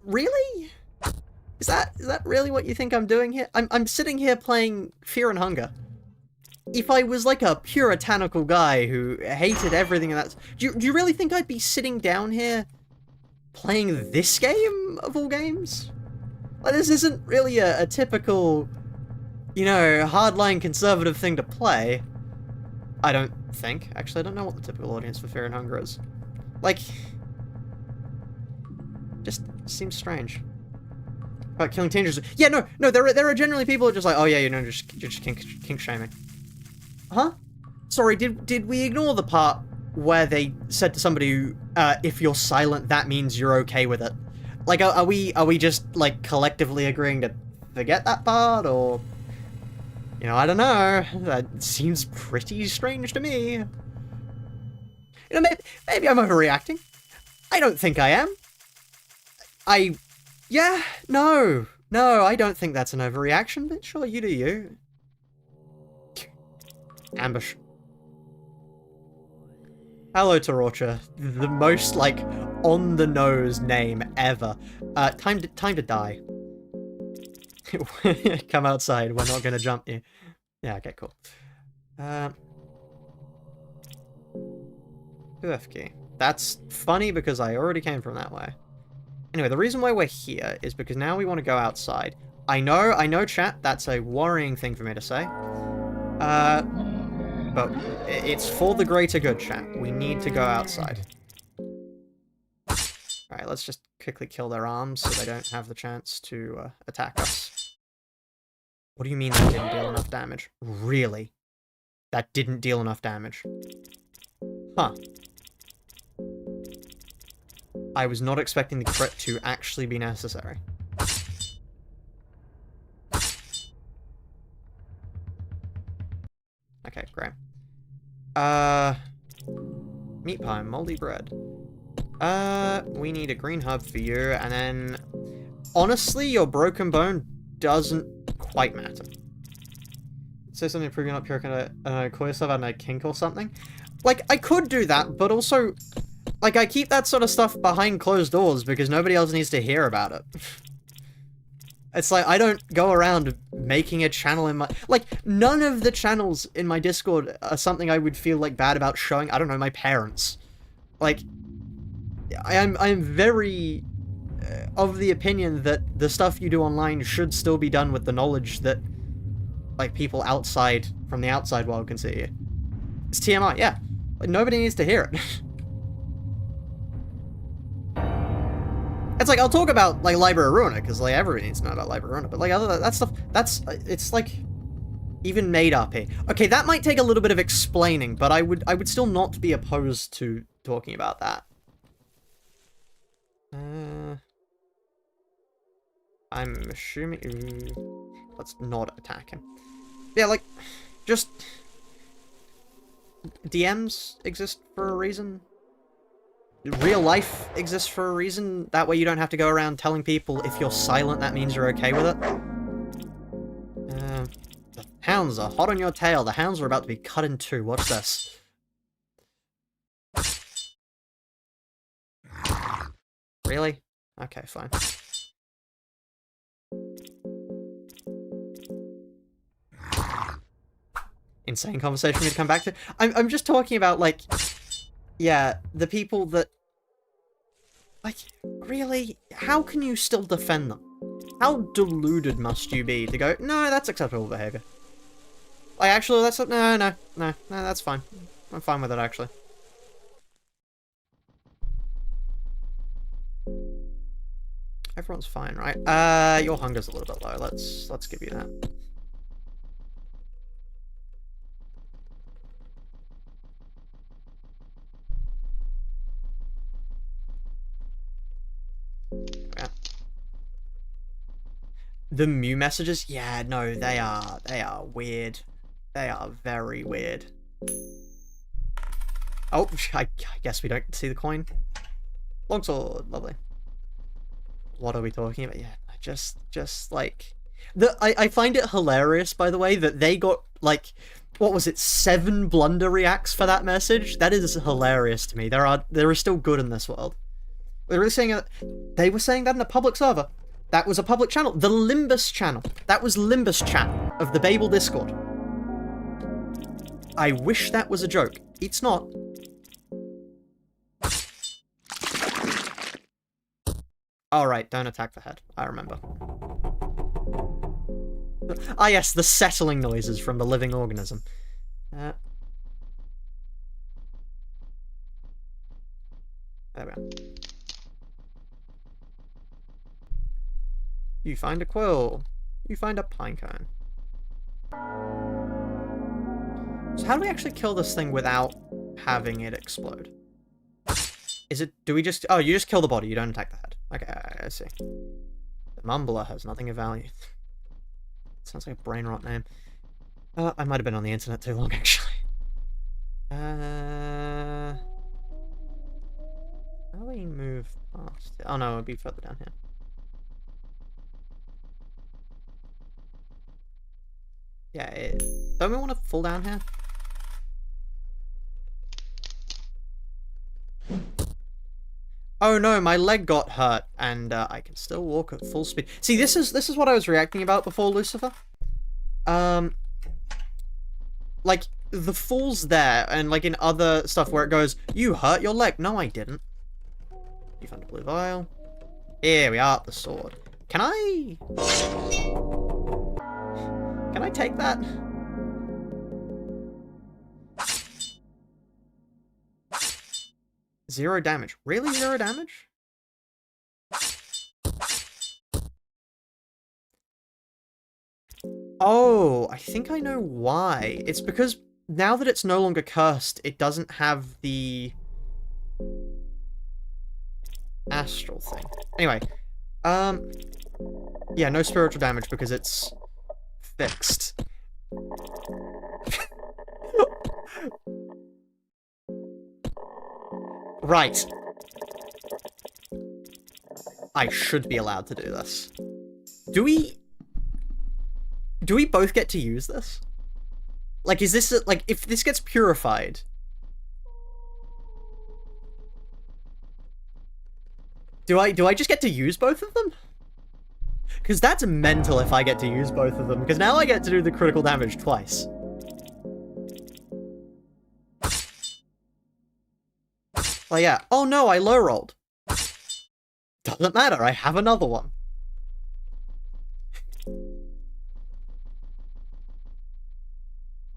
Speaker 1: Really? Is that really what you think I'm doing here? I'm sitting here playing Fear and Hunger. If I was like a puritanical guy who hated everything and that's... Do you really think I'd be sitting down here playing this game of all games? Like, this isn't really a typical, you know, hardline conservative thing to play. I don't think. Actually, I don't know what the typical audience for Fear and Hunger is. Like... Just seems strange. About killing teenagers. Yeah, no, there are generally people who are just like, oh yeah, you know, you're just kink shaming. Huh? Sorry, did we ignore the part where they said to somebody who, if you're silent, that means you're okay with it? Like, are we just, like, collectively agreeing to forget that part, or... You know, I don't know. That seems pretty strange to me. You know, maybe I'm overreacting. I don't think I am. Yeah, no, I don't think that's an overreaction, but sure, you do you. Ambush. Hello, Torocha. The most, like, on-the-nose name ever. Time to die. Come outside, we're not gonna jump you. Yeah, okay, cool. UF key. That's funny because I already came from that way. Anyway, the reason why we're here is because now we want to go outside. I know, chat, that's a worrying thing for me to say. But it's for the greater good, chat. We need to go outside. Alright, let's just quickly kill their arms so they don't have the chance to attack us. What do you mean that didn't deal enough damage? Really? That didn't deal enough damage? Huh. I was not expecting the crit to actually be necessary. Okay, great. Meat pie, moldy bread. We need a green hub for you, and then... Honestly, your broken bone doesn't quite matter. Say something proving up here, can I call yourself out in a kink or something? Like, I could do that, but also... Like, I keep that sort of stuff behind closed doors because nobody else needs to hear about it. It's like, I don't go around making a channel in my... Like, none of the channels in my Discord are something I would feel, like, bad about showing, I don't know, my parents. Like, I'm very of the opinion that the stuff you do online should still be done with the knowledge that, like, people outside, from the outside world can see you. It's TMI, yeah. Like, nobody needs to hear it. It's like, I'll talk about, like, Library of Ruina, because, like, everybody needs to know about Library of Ruina, but, like, other than that stuff, it's, like, even made up here. Okay, that might take a little bit of explaining, but I would still not be opposed to talking about that. I'm assuming... Let's not attack him. Yeah, like... Just... DMs exist for a reason. Real life exists for a reason. That way you don't have to go around telling people if you're silent, that means you're okay with it. The hounds are hot on your tail. The hounds are about to be cut in two. Watch this. Really? Okay, fine. Insane conversation for me to come back to. I'm just talking about, like... Yeah, the people that... Like, really? How can you still defend them? How deluded must you be to go, no, that's acceptable behavior? Like, actually, that's... No, that's fine. I'm fine with it, actually. Everyone's fine, right? Your hunger's a little bit low. Let's give you that. Yeah. The Mew messages? Yeah, no, they are weird. They are very weird. Oh, I guess we don't see the coin. Longsword, lovely. What are we talking about? Yeah, just like... I find it hilarious, by the way, that they got, like, what was it, 7 blunder reacts for that message? That is hilarious to me. There is still good in this world. They were saying that in a public server. That was a public channel. The Limbus channel. That was Limbus chat of the Babel Discord. I wish that was a joke. It's not. Alright, don't attack the head. I remember. Ah yes, the settling noises from the living organism. There we go. You find a quill. You find a pinecone. So how do we actually kill this thing without having it explode? Is it... Do we just... Oh, you just kill the body. You don't attack the head. Okay, I see. The Mumbler has nothing of value. Sounds like a brain rot name. I might have been on the internet too long, actually. How do we move past it? Oh no, it'll be further down here. Yeah, don't we want to fall down here? Oh no, my leg got hurt, and I can still walk at full speed. See, this is what I was reacting about before, Lucifer. Like, the fool's there, and like in other stuff where it goes, you hurt your leg. No, I didn't. You found a blue vial. Here we are, the sword. Can I take that? Zero damage. Really? 0 damage? Oh, I think I know why. It's because now that it's no longer cursed, it doesn't have the astral thing. Anyway, yeah, no spiritual damage because it's fixed. Right. I should be allowed to do this. Do we both get to use this? Like, is this like, if this gets purified? Do I just get to use both of them? Because that's mental if I get to use both of them, because now I get to do the critical damage twice. Oh yeah. Oh no, I low rolled. Doesn't matter, I have another one.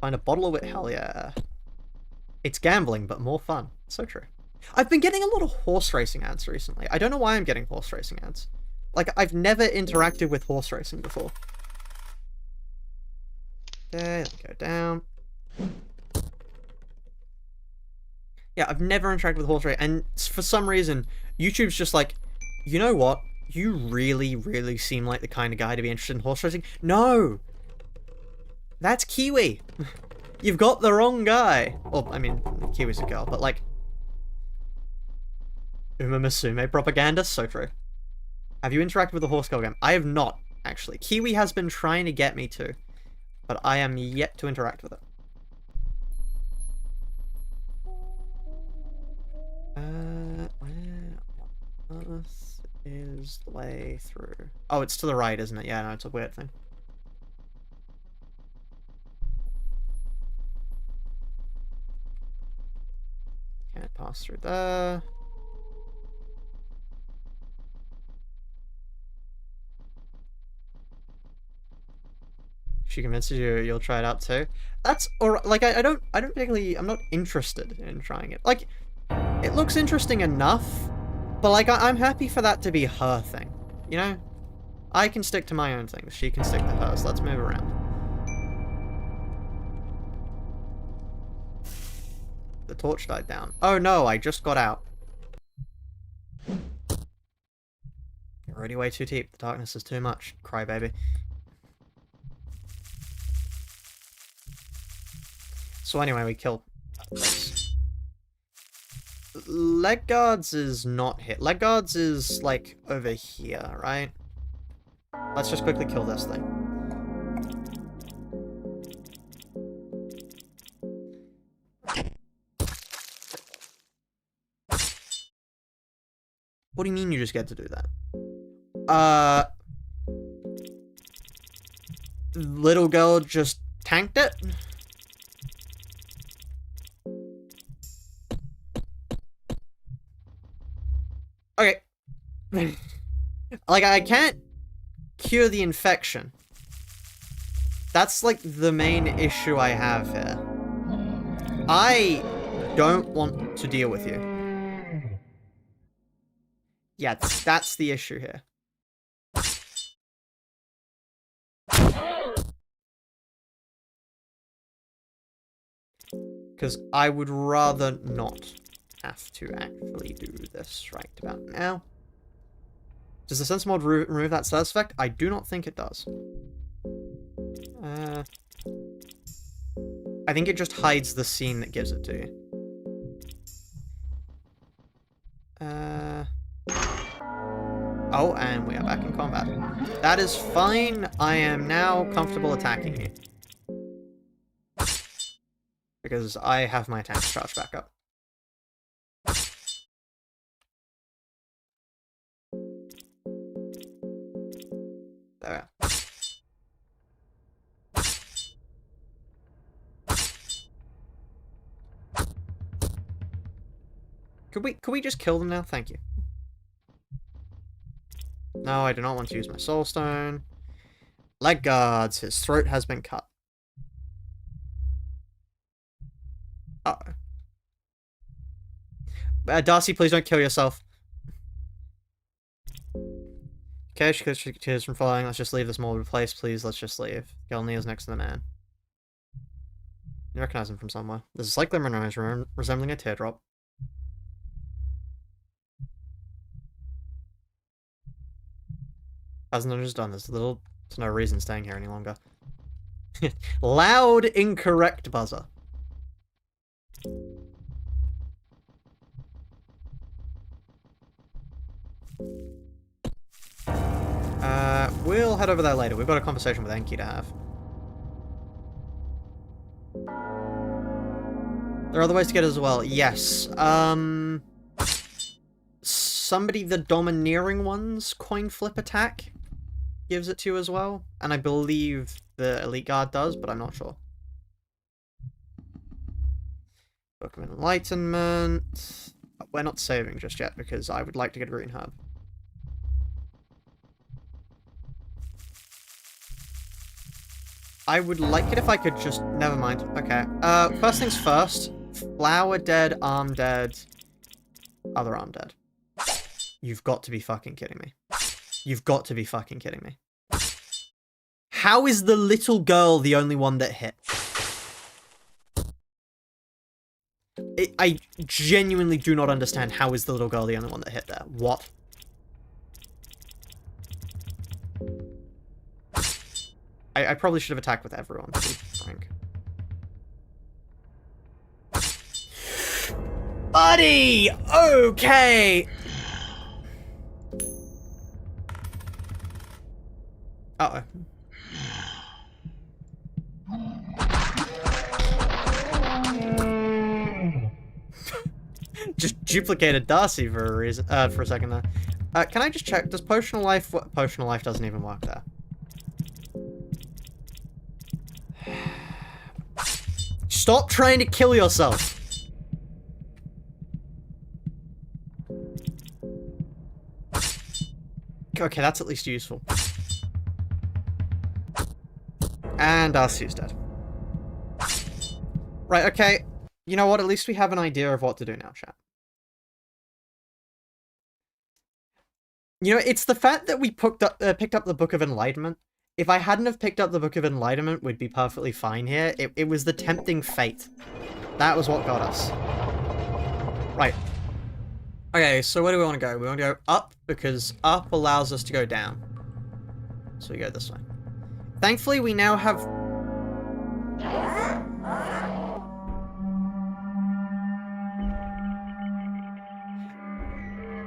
Speaker 1: Find a bottle of it, hell yeah. It's gambling, but more fun. So true. I've been getting a lot of horse racing ads recently. I don't know why I'm getting horse racing ads. Like, I've never interacted with horse racing before. Okay, let me go down. Yeah, I've never interacted with horse racing, and for some reason, YouTube's just like, you know what? You really, really seem like the kind of guy to be interested in horse racing. No! That's Kiwi! You've got the wrong guy! Well, I mean, Kiwi's a girl, but like... Uma Musume propaganda? So true. Have you interacted with the horse girl game? I have not, actually. Kiwi has been trying to get me to, but I am yet to interact with it. This is the way through. Oh, it's to the right, isn't it? Yeah, no, it's a weird thing. Can't pass through there. She convinces you you'll try it out too. That's or like I don't particularly I'm not interested in trying it. Like it looks interesting enough, but like I'm happy for that to be her thing. You know? I can stick to my own things. She can stick to hers. Let's move around. The torch died down. Oh no, I just got out. You're already way too deep. The darkness is too much. Crybaby. So anyway, we kill this. Leg guards is not hit. Leg guards is like over here, right? Let's just quickly kill this thing. What do you mean you just get to do that? Little girl just tanked it? Okay. Like, I can't cure the infection. That's, like, the main issue I have here. I don't want to deal with you. Yeah, that's the issue here. Because I would rather not have to actually do this right about now. Does the sense mod remove that status effect? I do not think it does. I think it just hides the scene that gives it to you. Oh, and we are back in combat. That is fine. I am now comfortable attacking you. Because I have my attacks charged back up. There we are. Could we just kill them now? Thank you. No, I do not want to use my soul stone. Leg guards, his throat has been cut. Uh-oh. Darcy, please don't kill yourself. Okay, she tears from falling. Let's just leave this morbid place, please. Let's just leave. Girl kneels next to the man. You recognize him from somewhere. There's a slight glimmer in her eyes, resembling a teardrop. Hasn't just done this. There's no reason staying here any longer. Loud, incorrect buzzer. We'll head over there later. We've got a conversation with Enki to have. There are other ways to get it as well. Yes. Somebody, the domineering one's coin flip attack gives it to you as well. And I believe the elite guard does, but I'm not sure. Book of Enlightenment. We're not saving just yet because I would like to get a green herb. I would like it if I could just... Never mind. Okay. First things first. Flower dead, arm dead. Other arm dead. You've got to be fucking kidding me. You've got to be fucking kidding me. How is the little girl the only one that hit? I genuinely do not understand how is the little girl the only one that hit there. What? I probably should have attacked with everyone, to be frank. Buddy! Okay! Uh-oh. Just duplicated Darcy for a reason, for a second there. Can I just check, does Potion of Life... Potion of Life doesn't even work there. Stop trying to kill yourself! Okay, that's at least useful. And Darcy's dead. Right, okay. You know what? At least we have an idea of what to do now, chat. You know, it's the fact that we picked up the Book of Enlightenment. If I hadn't have picked up the Book of Enlightenment, we'd be perfectly fine here. It was the tempting fate. That was what got us. Right. Okay, so where do we want to go? We want to go up, because up allows us to go down. So we go this way. Thankfully, we now have...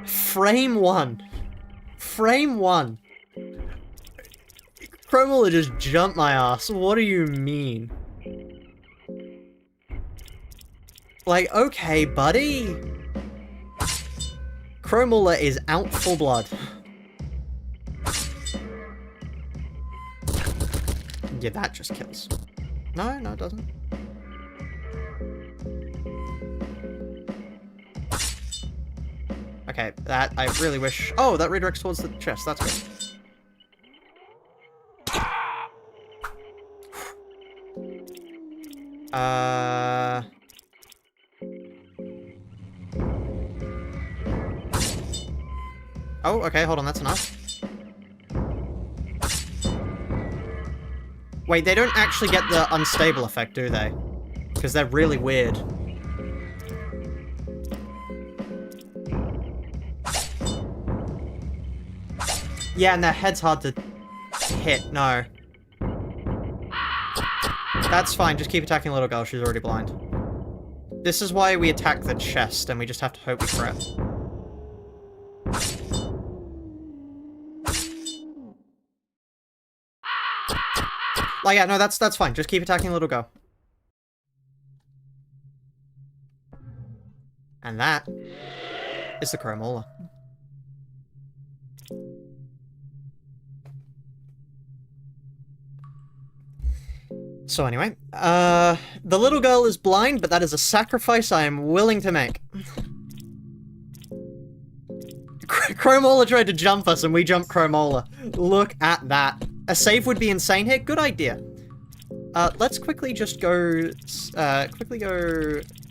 Speaker 1: Frame 1. Frame 1. Chromula just jumped my ass. What do you mean? Like, okay, buddy. Chromula is out for blood. Yeah, that just kills. No, it doesn't. Okay, that, I really wish... Oh, that redirects towards the chest, that's good. Oh, okay, hold on, that's enough. Wait, they don't actually get the unstable effect, do they? Because they're really weird. Yeah, and their head's hard to hit, no. That's fine, just keep attacking little girl, she's already blind. This is why we attack the chest, and we just have to hope we crit. Like, yeah, no, that's fine. Just keep attacking little girl. And that is the Chromola. So anyway, the little girl is blind, but that is a sacrifice I am willing to make. Chromola tried to jump us, and we jumped Chromola. Look at that. A save would be insane here. Good idea. Let's quickly just go...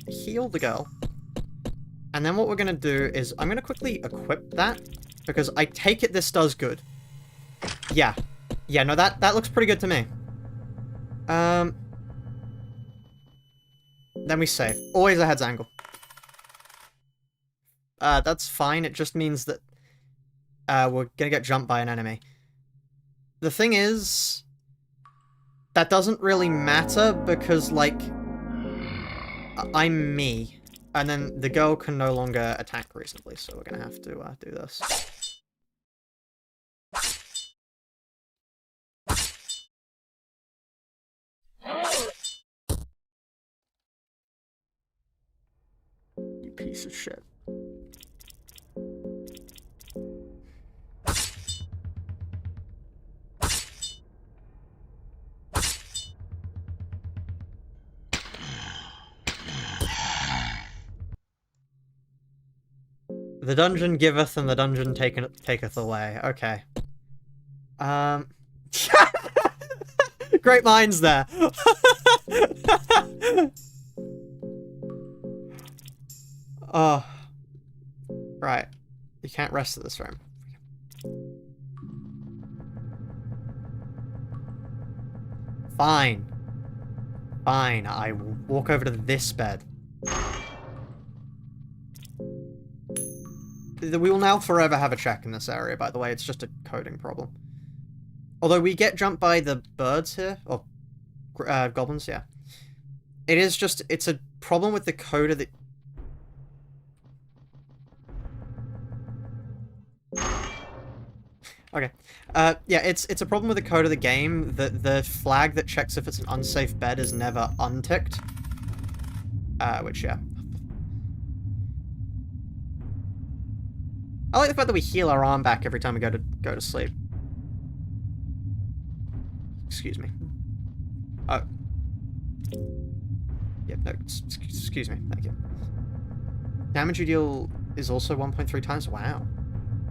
Speaker 1: heal the girl. And then what we're gonna do is... I'm gonna quickly equip that. Because I take it this does good. Yeah. Yeah, no, that looks pretty good to me. Then we save. Always a head's angle. That's fine. It just means that... we're gonna get jumped by an enemy. The thing is, that doesn't really matter because, like, I'm me. And then the girl can no longer attack reasonably, so we're gonna have to do this. You piece of shit. The dungeon giveth and the dungeon taketh away. Okay. Great minds there. Oh. Right. You can't rest at this room. Fine. Fine. I will walk over to this bed. We will now forever have a check in this area, by the way. It's just a coding problem. Although we get jumped by the birds here, or goblins, yeah. It is just, it's a problem with the code of the... Okay. Yeah, it's a problem with the code of the game that the flag that checks if it's an unsafe bed is never unticked. Which, yeah. I like the fact that we heal our arm back every time we go to sleep. Excuse me. Oh. Yeah, no, excuse me. Thank you. Damage you deal is also 1.3 times? Wow.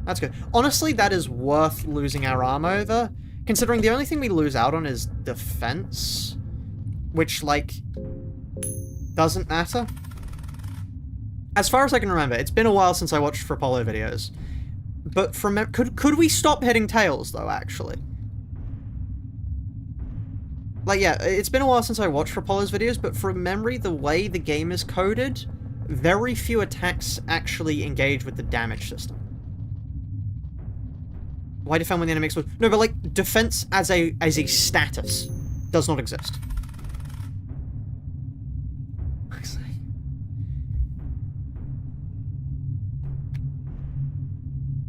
Speaker 1: That's good. Honestly, that is worth losing our arm over, considering the only thing we lose out on is defense, which, like, doesn't matter. As far as I can remember, it's been a while since I watched Frapollo videos, but from could we stop hitting tails, though, actually? Like, yeah, it's been a while since I watched Frapollo's videos, but from memory, the way the game is coded, very few attacks actually engage with the damage system. Why defend when the enemy explodes? No, but like, defense as a status does not exist.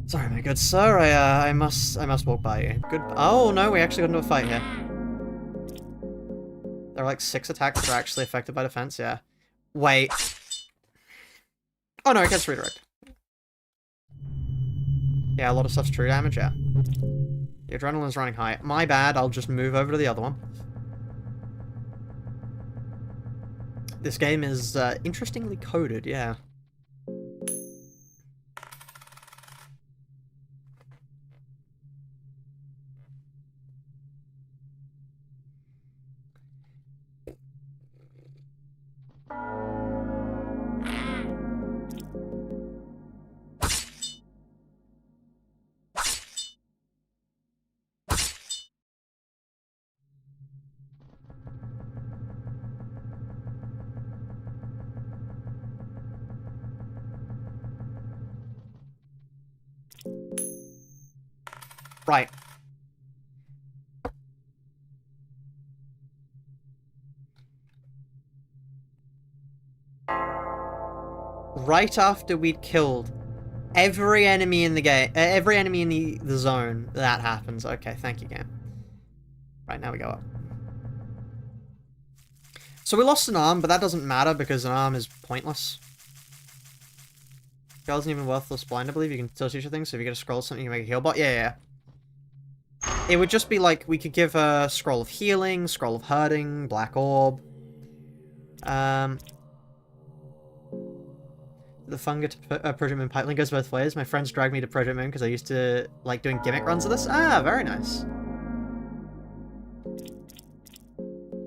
Speaker 1: Sorry, my good sir, I must walk by you. Good. Oh no, we actually got into a fight here. There are like 6 attacks that are actually affected by defense, yeah. Wait. Oh no, it gets redirect. Yeah, a lot of stuff's true damage, yeah. The adrenaline's running high. My bad, I'll just move over to the other one. This game is interestingly coded, yeah. Right. Right after we'd killed every enemy in the game, every enemy in the zone, that happens. Okay, thank you, game. Right, now we go up. So we lost an arm, but that doesn't matter because an arm is pointless. Girl isn't even worthless blind, I believe. You can still teach her things, so if you get a scroll something, you can make a heal bot. Yeah, yeah. It would just be like, we could give a scroll of healing, scroll of hurting, black orb. The fun to Project Moon pipeline goes both ways. My friends dragged me to Project Moon because I used to like doing gimmick runs of this. Ah, very nice.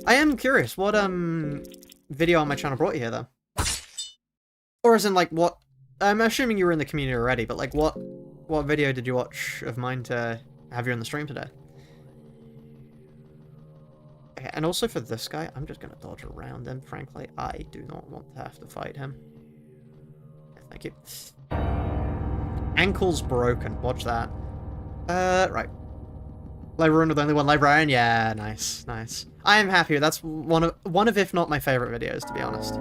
Speaker 1: I am curious, what video on my channel brought you here though? Or as in like what, I'm assuming you were in the community already, but like what video did you watch of mine to have you on the stream today? Okay, and also for this guy, I'm just gonna dodge around him, frankly. I do not want to have to fight him. Thank you. Ankle's broken. Watch that. Right. Librarian with only one librarian? Yeah, nice, nice. I am happy. That's one of, if not my favorite videos, to be honest.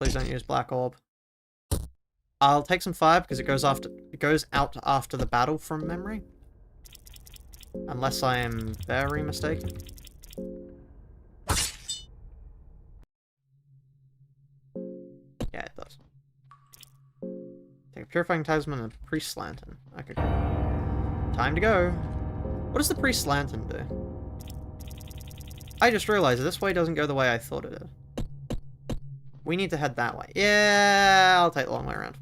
Speaker 1: Please don't use black orb. I'll take some fire because it goes out after the battle from memory. Unless I am very mistaken. Yeah, it does. Take a purifying talisman and a priest's lantern. Okay. Time to go. What does the priest's lantern do? I just realized this way doesn't go the way I thought it did. We need to head that way. Yeah, I'll take the long way around.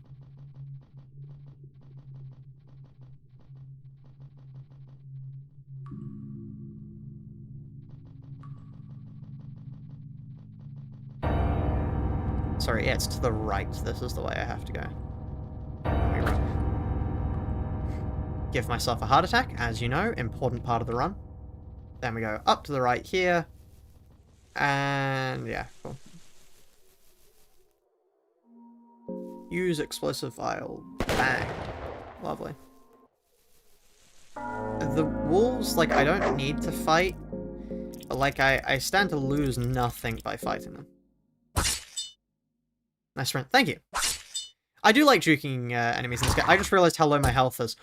Speaker 1: Sorry, yeah, it's to the right. This is the way I have to go. Let me run. give myself a heart attack, as you know, important part of the run. Then we go up to the right here. And yeah, cool. Use explosive vial. Bang. Lovely. The wolves, like, I don't need to fight. But, like, I stand to lose nothing by fighting them. Nice sprint. Thank you. I do like juking enemies in this game. I just realized how low my health is.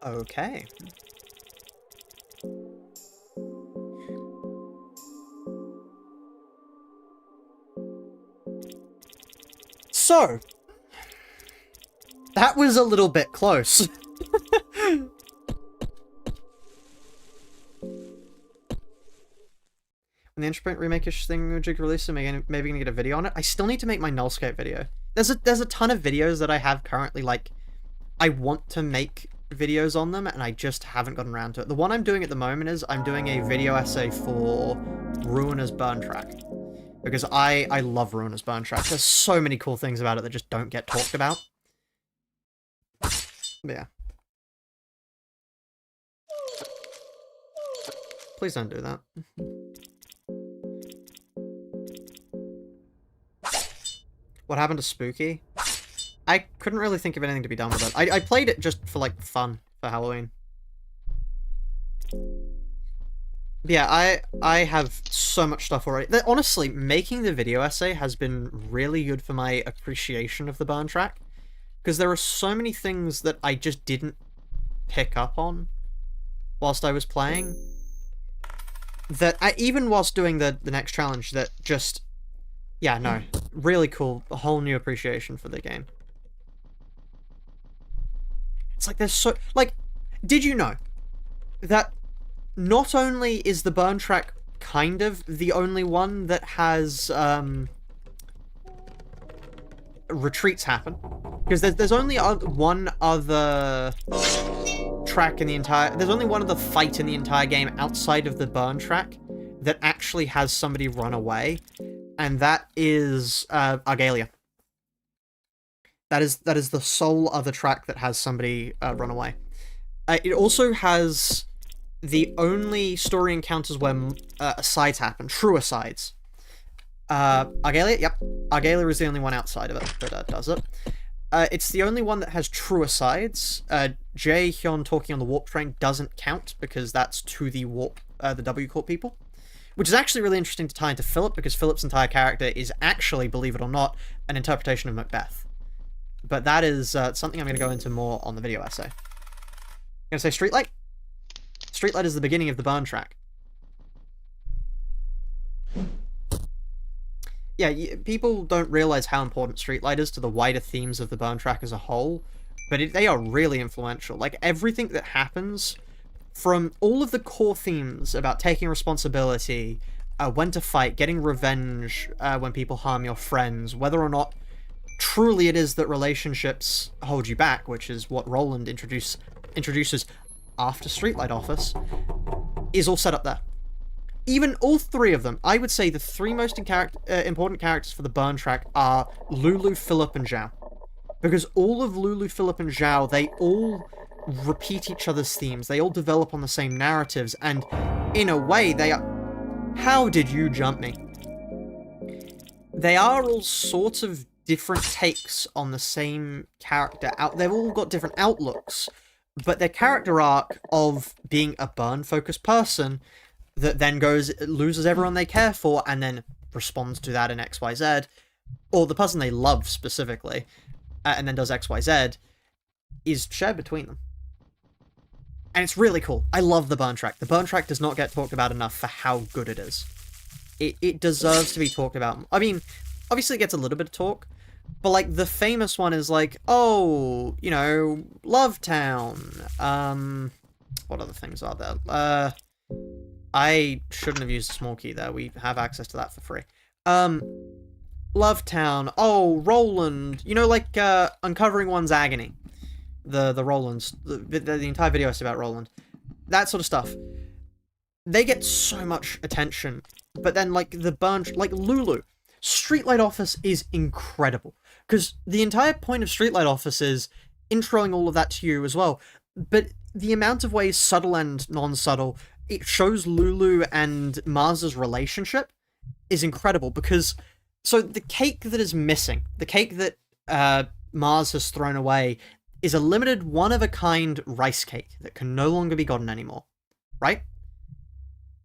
Speaker 1: Okay. So, that was a little bit close. When the Instrument remake-ish thing released, I'm maybe gonna get a video on it. I still need to make my Nullscape video. There's a ton of videos that I have currently, like, I want to make videos on them, and I just haven't gotten around to it. The one I'm doing at the moment is I'm doing a video essay for Ruiner's Burn Track. Because I love Ruiner's Burn Track. There's so many cool things about it that just don't get talked about. But yeah. Please don't do that. What happened to Spooky? I couldn't really think of anything to be done with it. I played it just for, like, fun for Halloween. Yeah, I have so much stuff already. Honestly, making the video essay has been really good for my appreciation of the Burn Track. Because there are so many things that I just didn't pick up on whilst I was playing. That even whilst doing the next challenge, that just... Yeah, no. Really cool. A whole new appreciation for the game. It's like there's so... Like, did you know that not only is the Burn Track kind of the only one that has retreats happen? Because there's only one other track in the entire... There's only one other fight in the entire game outside of the Burn Track that actually has somebody run away, and that is Argalia. That is the sole other track that has somebody run away. It also has the only story encounters where asides happen, true asides. Argalia, yep. Argalia is the only one outside of it that does it. It's the only one that has true asides. Jae Hyun talking on the warp train doesn't count because that's to the the W Corp people. Which is actually really interesting to tie into Philip, because Philip's entire character is actually, believe it or not, an interpretation of Macbeth. But that is something I'm going to go into more on the video essay. Gonna say Streetlight? Streetlight is the beginning of the Burn Track. Yeah, people don't realize how important Streetlight is to the wider themes of the Burn Track as a whole, but they are really influential. Like, everything that happens, from all of the core themes about taking responsibility, when to fight, getting revenge when people harm your friends, whether or not truly it is that relationships hold you back, which is what Roland introduces after Streetlight Office, is all set up there. Even all three of them, I would say the three most important characters for the Burn Track are Lulu, Philip, and Zhao. Because all of Lulu, Philip, and Zhao, they all repeat each other's themes, they all develop on the same narratives, and in a way, they are... How did you jump me? They are all sorts of different takes on the same character. They've all got different outlooks, but their character arc of being a burn-focused person that then loses everyone they care for, and then responds to that in XYZ, or the person they love specifically, and then does XYZ, is shared between them. And it's really cool. I love the Burn Track. The Burn Track does not get talked about enough for how good it is. It deserves to be talked about. I mean, obviously it gets a little bit of talk, but, like, the famous one is, like, oh, you know, Love Town. What other things are there? I shouldn't have used the small key there. We have access to that for free. Love Town. Oh, Roland. You know, like, Uncovering One's Agony. the Rolands, the entire video is about Roland. That sort of stuff. They get so much attention, but then like the burn, like Lulu, Streetlight Office is incredible because the entire point of Streetlight Office is introing all of that to you as well. But the amount of ways, subtle and non-subtle, it shows Lulu and Mars's relationship is incredible because so the cake that is missing, the cake that Mars has thrown away, is a limited one-of-a-kind rice cake that can no longer be gotten anymore, right?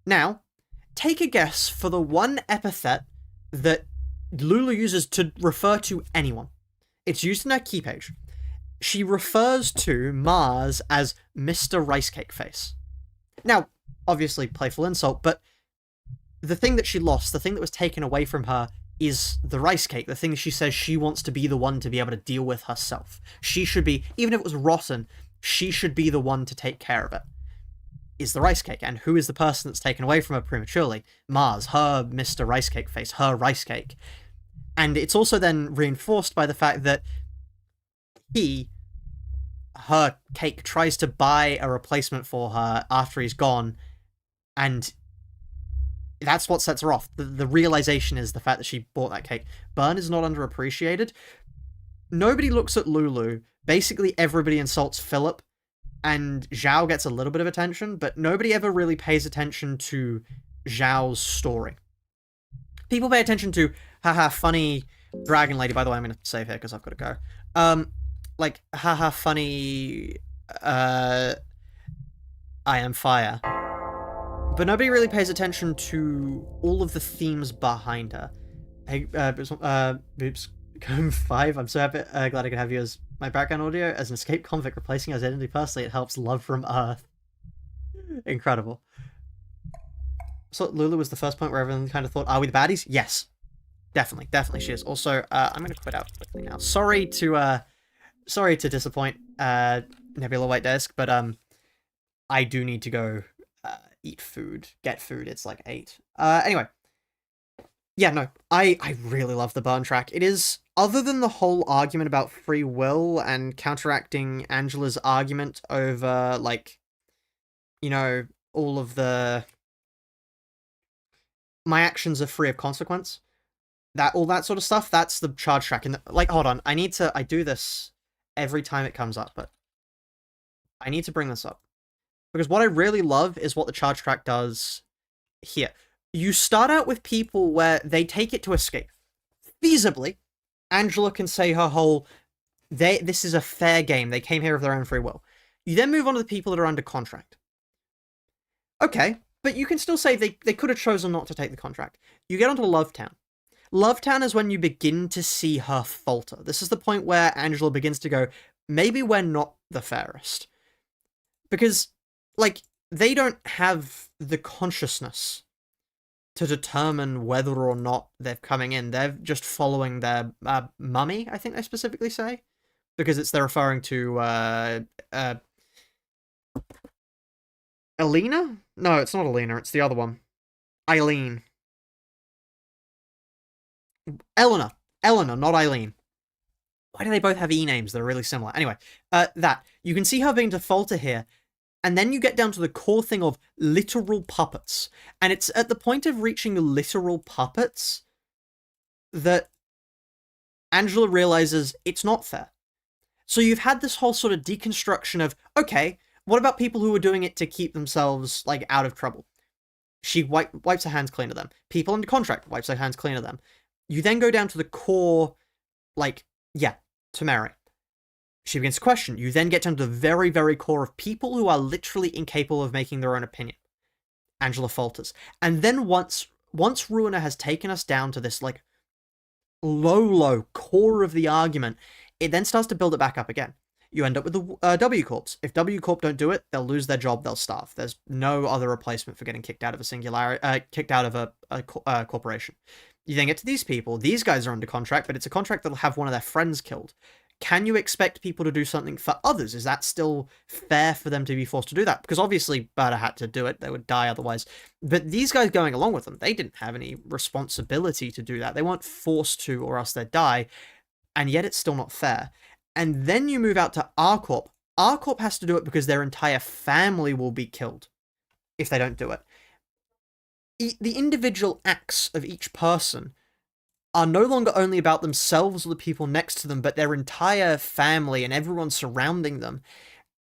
Speaker 1: Now, take a guess for the one epithet that Lulu uses to refer to anyone. It's used in her key page. She refers to Mars as Mr. Rice Cake Face. Now, obviously playful insult, but the thing that she lost, the thing that was taken away from her, is the rice cake, the thing she says she wants to be the one to be able to deal with herself. She should be, even if it was rotten, she should be the one to take care of it. Is the rice cake. And who is the person that's taken away from her prematurely? Mars, her Mr. Rice Cake Face, her rice cake. And it's also then reinforced by the fact that her cake, tries to buy a replacement for her after he's gone, and that's what sets her off. The realization is the fact that she bought that cake. Burn is not underappreciated. Nobody looks at Lulu. Basically, everybody insults Philip, and Zhao gets a little bit of attention, but nobody ever really pays attention to Zhao's story. People pay attention to, haha, funny dragon lady. By the way, I'm going to save here because I've got to go. Like, haha, funny, I am fire. But nobody really pays attention to all of the themes behind her. Hey, Boops, Comb 5, I'm so happy, glad I could have you as my background audio. As an escaped convict, replacing his identity personally, it helps love from Earth. Incredible. So Lulu was the first point where everyone kind of thought, are we the baddies? Yes. Definitely she is. Also, I'm going to quit out quickly now. Sorry to disappoint Nebula White Desk, but I do need to go eat food, get food. It's like 8. Anyway. Yeah, no, I really love the burn track. It is, other than the whole argument about free will and counteracting Angela's argument over, like, you know, all of the my actions are free of consequence, all that sort of stuff, that's the charge track. And like, hold on, I do this every time it comes up, but I need to bring this up. Because what I really love is what the charge track does here. You start out with people where they take it to escape. Feasibly, Angela can say her whole, this is a fair game, they came here of their own free will. You then move on to the people that are under contract. Okay, but you can still say they could have chosen not to take the contract. You get onto Lovetown. Lovetown is when you begin to see her falter. This is the point where Angela begins to go, maybe we're not the fairest. Because, like, they don't have the consciousness to determine whether or not they're coming in. They're just following their mummy, I think they specifically say. Because they're referring to Alina? No, it's not Alina, it's the other one. Eileen. Eleanor, not Eileen. Why do they both have E names that are really similar? Anyway, that. You can see her being to falter here, and then you get down to the core thing of literal puppets. And it's at the point of reaching literal puppets that Angela realizes it's not fair. So you've had this whole sort of deconstruction of, okay, what about people who are doing it to keep themselves, like, out of trouble? She wipes her hands clean of them. People under contract wipes their hands clean of them. You then go down to the core, like, yeah, to marry. She begins to question. You then get down to the very, very core of people who are literally incapable of making their own opinion. Angela falters. And then once Ruiner has taken us down to this, like, low core of the argument, it then starts to build it back up again. You end up with the W Corps. If W Corp don't do it, they'll lose their job, they'll starve. There's no other replacement for getting kicked out of a corporation. You then get to these people. These guys are under contract, but it's a contract that'll have one of their friends killed. Can you expect people to do something for others? Is that still fair for them to be forced to do that? Because obviously Berta had to do it. They would die otherwise. But these guys going along with them, they didn't have any responsibility to do that. They weren't forced to, or else they'd die. And yet it's still not fair. And then you move out to R Corp. R Corp has to do it because their entire family will be killed if they don't do it. The individual acts of each person are no longer only about themselves or the people next to them, but their entire family and everyone surrounding them.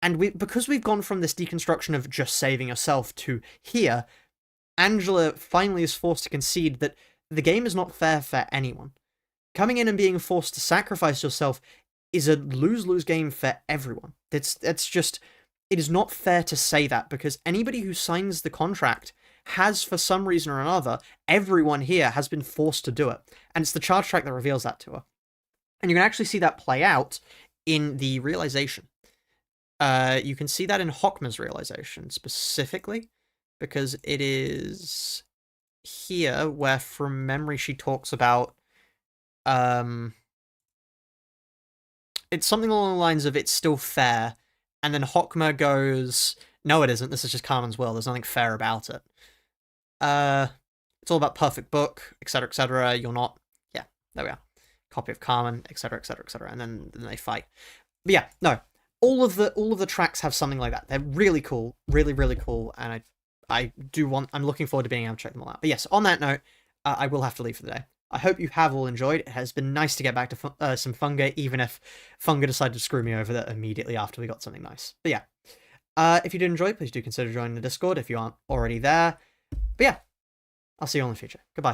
Speaker 1: And because we've gone from this deconstruction of just saving yourself to here, Angela finally is forced to concede that the game is not fair for anyone. Coming in and being forced to sacrifice yourself is a lose-lose game for everyone. It's just, it is not fair to say that, because anybody who signs the contract has, for some reason or another, everyone here has been forced to do it. And it's the charge track that reveals that to her. And you can actually see that play out in the realization. You can see that in Hockma's realization, specifically, because it is here where, from memory, she talks about, it's something along the lines of, it's still fair, and then Hockma goes, no it isn't, this is just Carmen's will, there's nothing fair about it. It's all about perfect book, etc., you're not, yeah, there we are. Copy of Carmen, etc., and then they fight. But yeah, no, all of the tracks have something like that. They're really cool, really cool, and I'm looking forward to being able to check them all out. But yes, on that note, I will have to leave for the day. I hope you have all enjoyed. It has been nice to get back to some Funga, even if Funga decided to screw me over that immediately after we got something nice. But yeah, if you did enjoy, please do consider joining the Discord if you aren't already there. But yeah, I'll see you all in the future. Goodbye.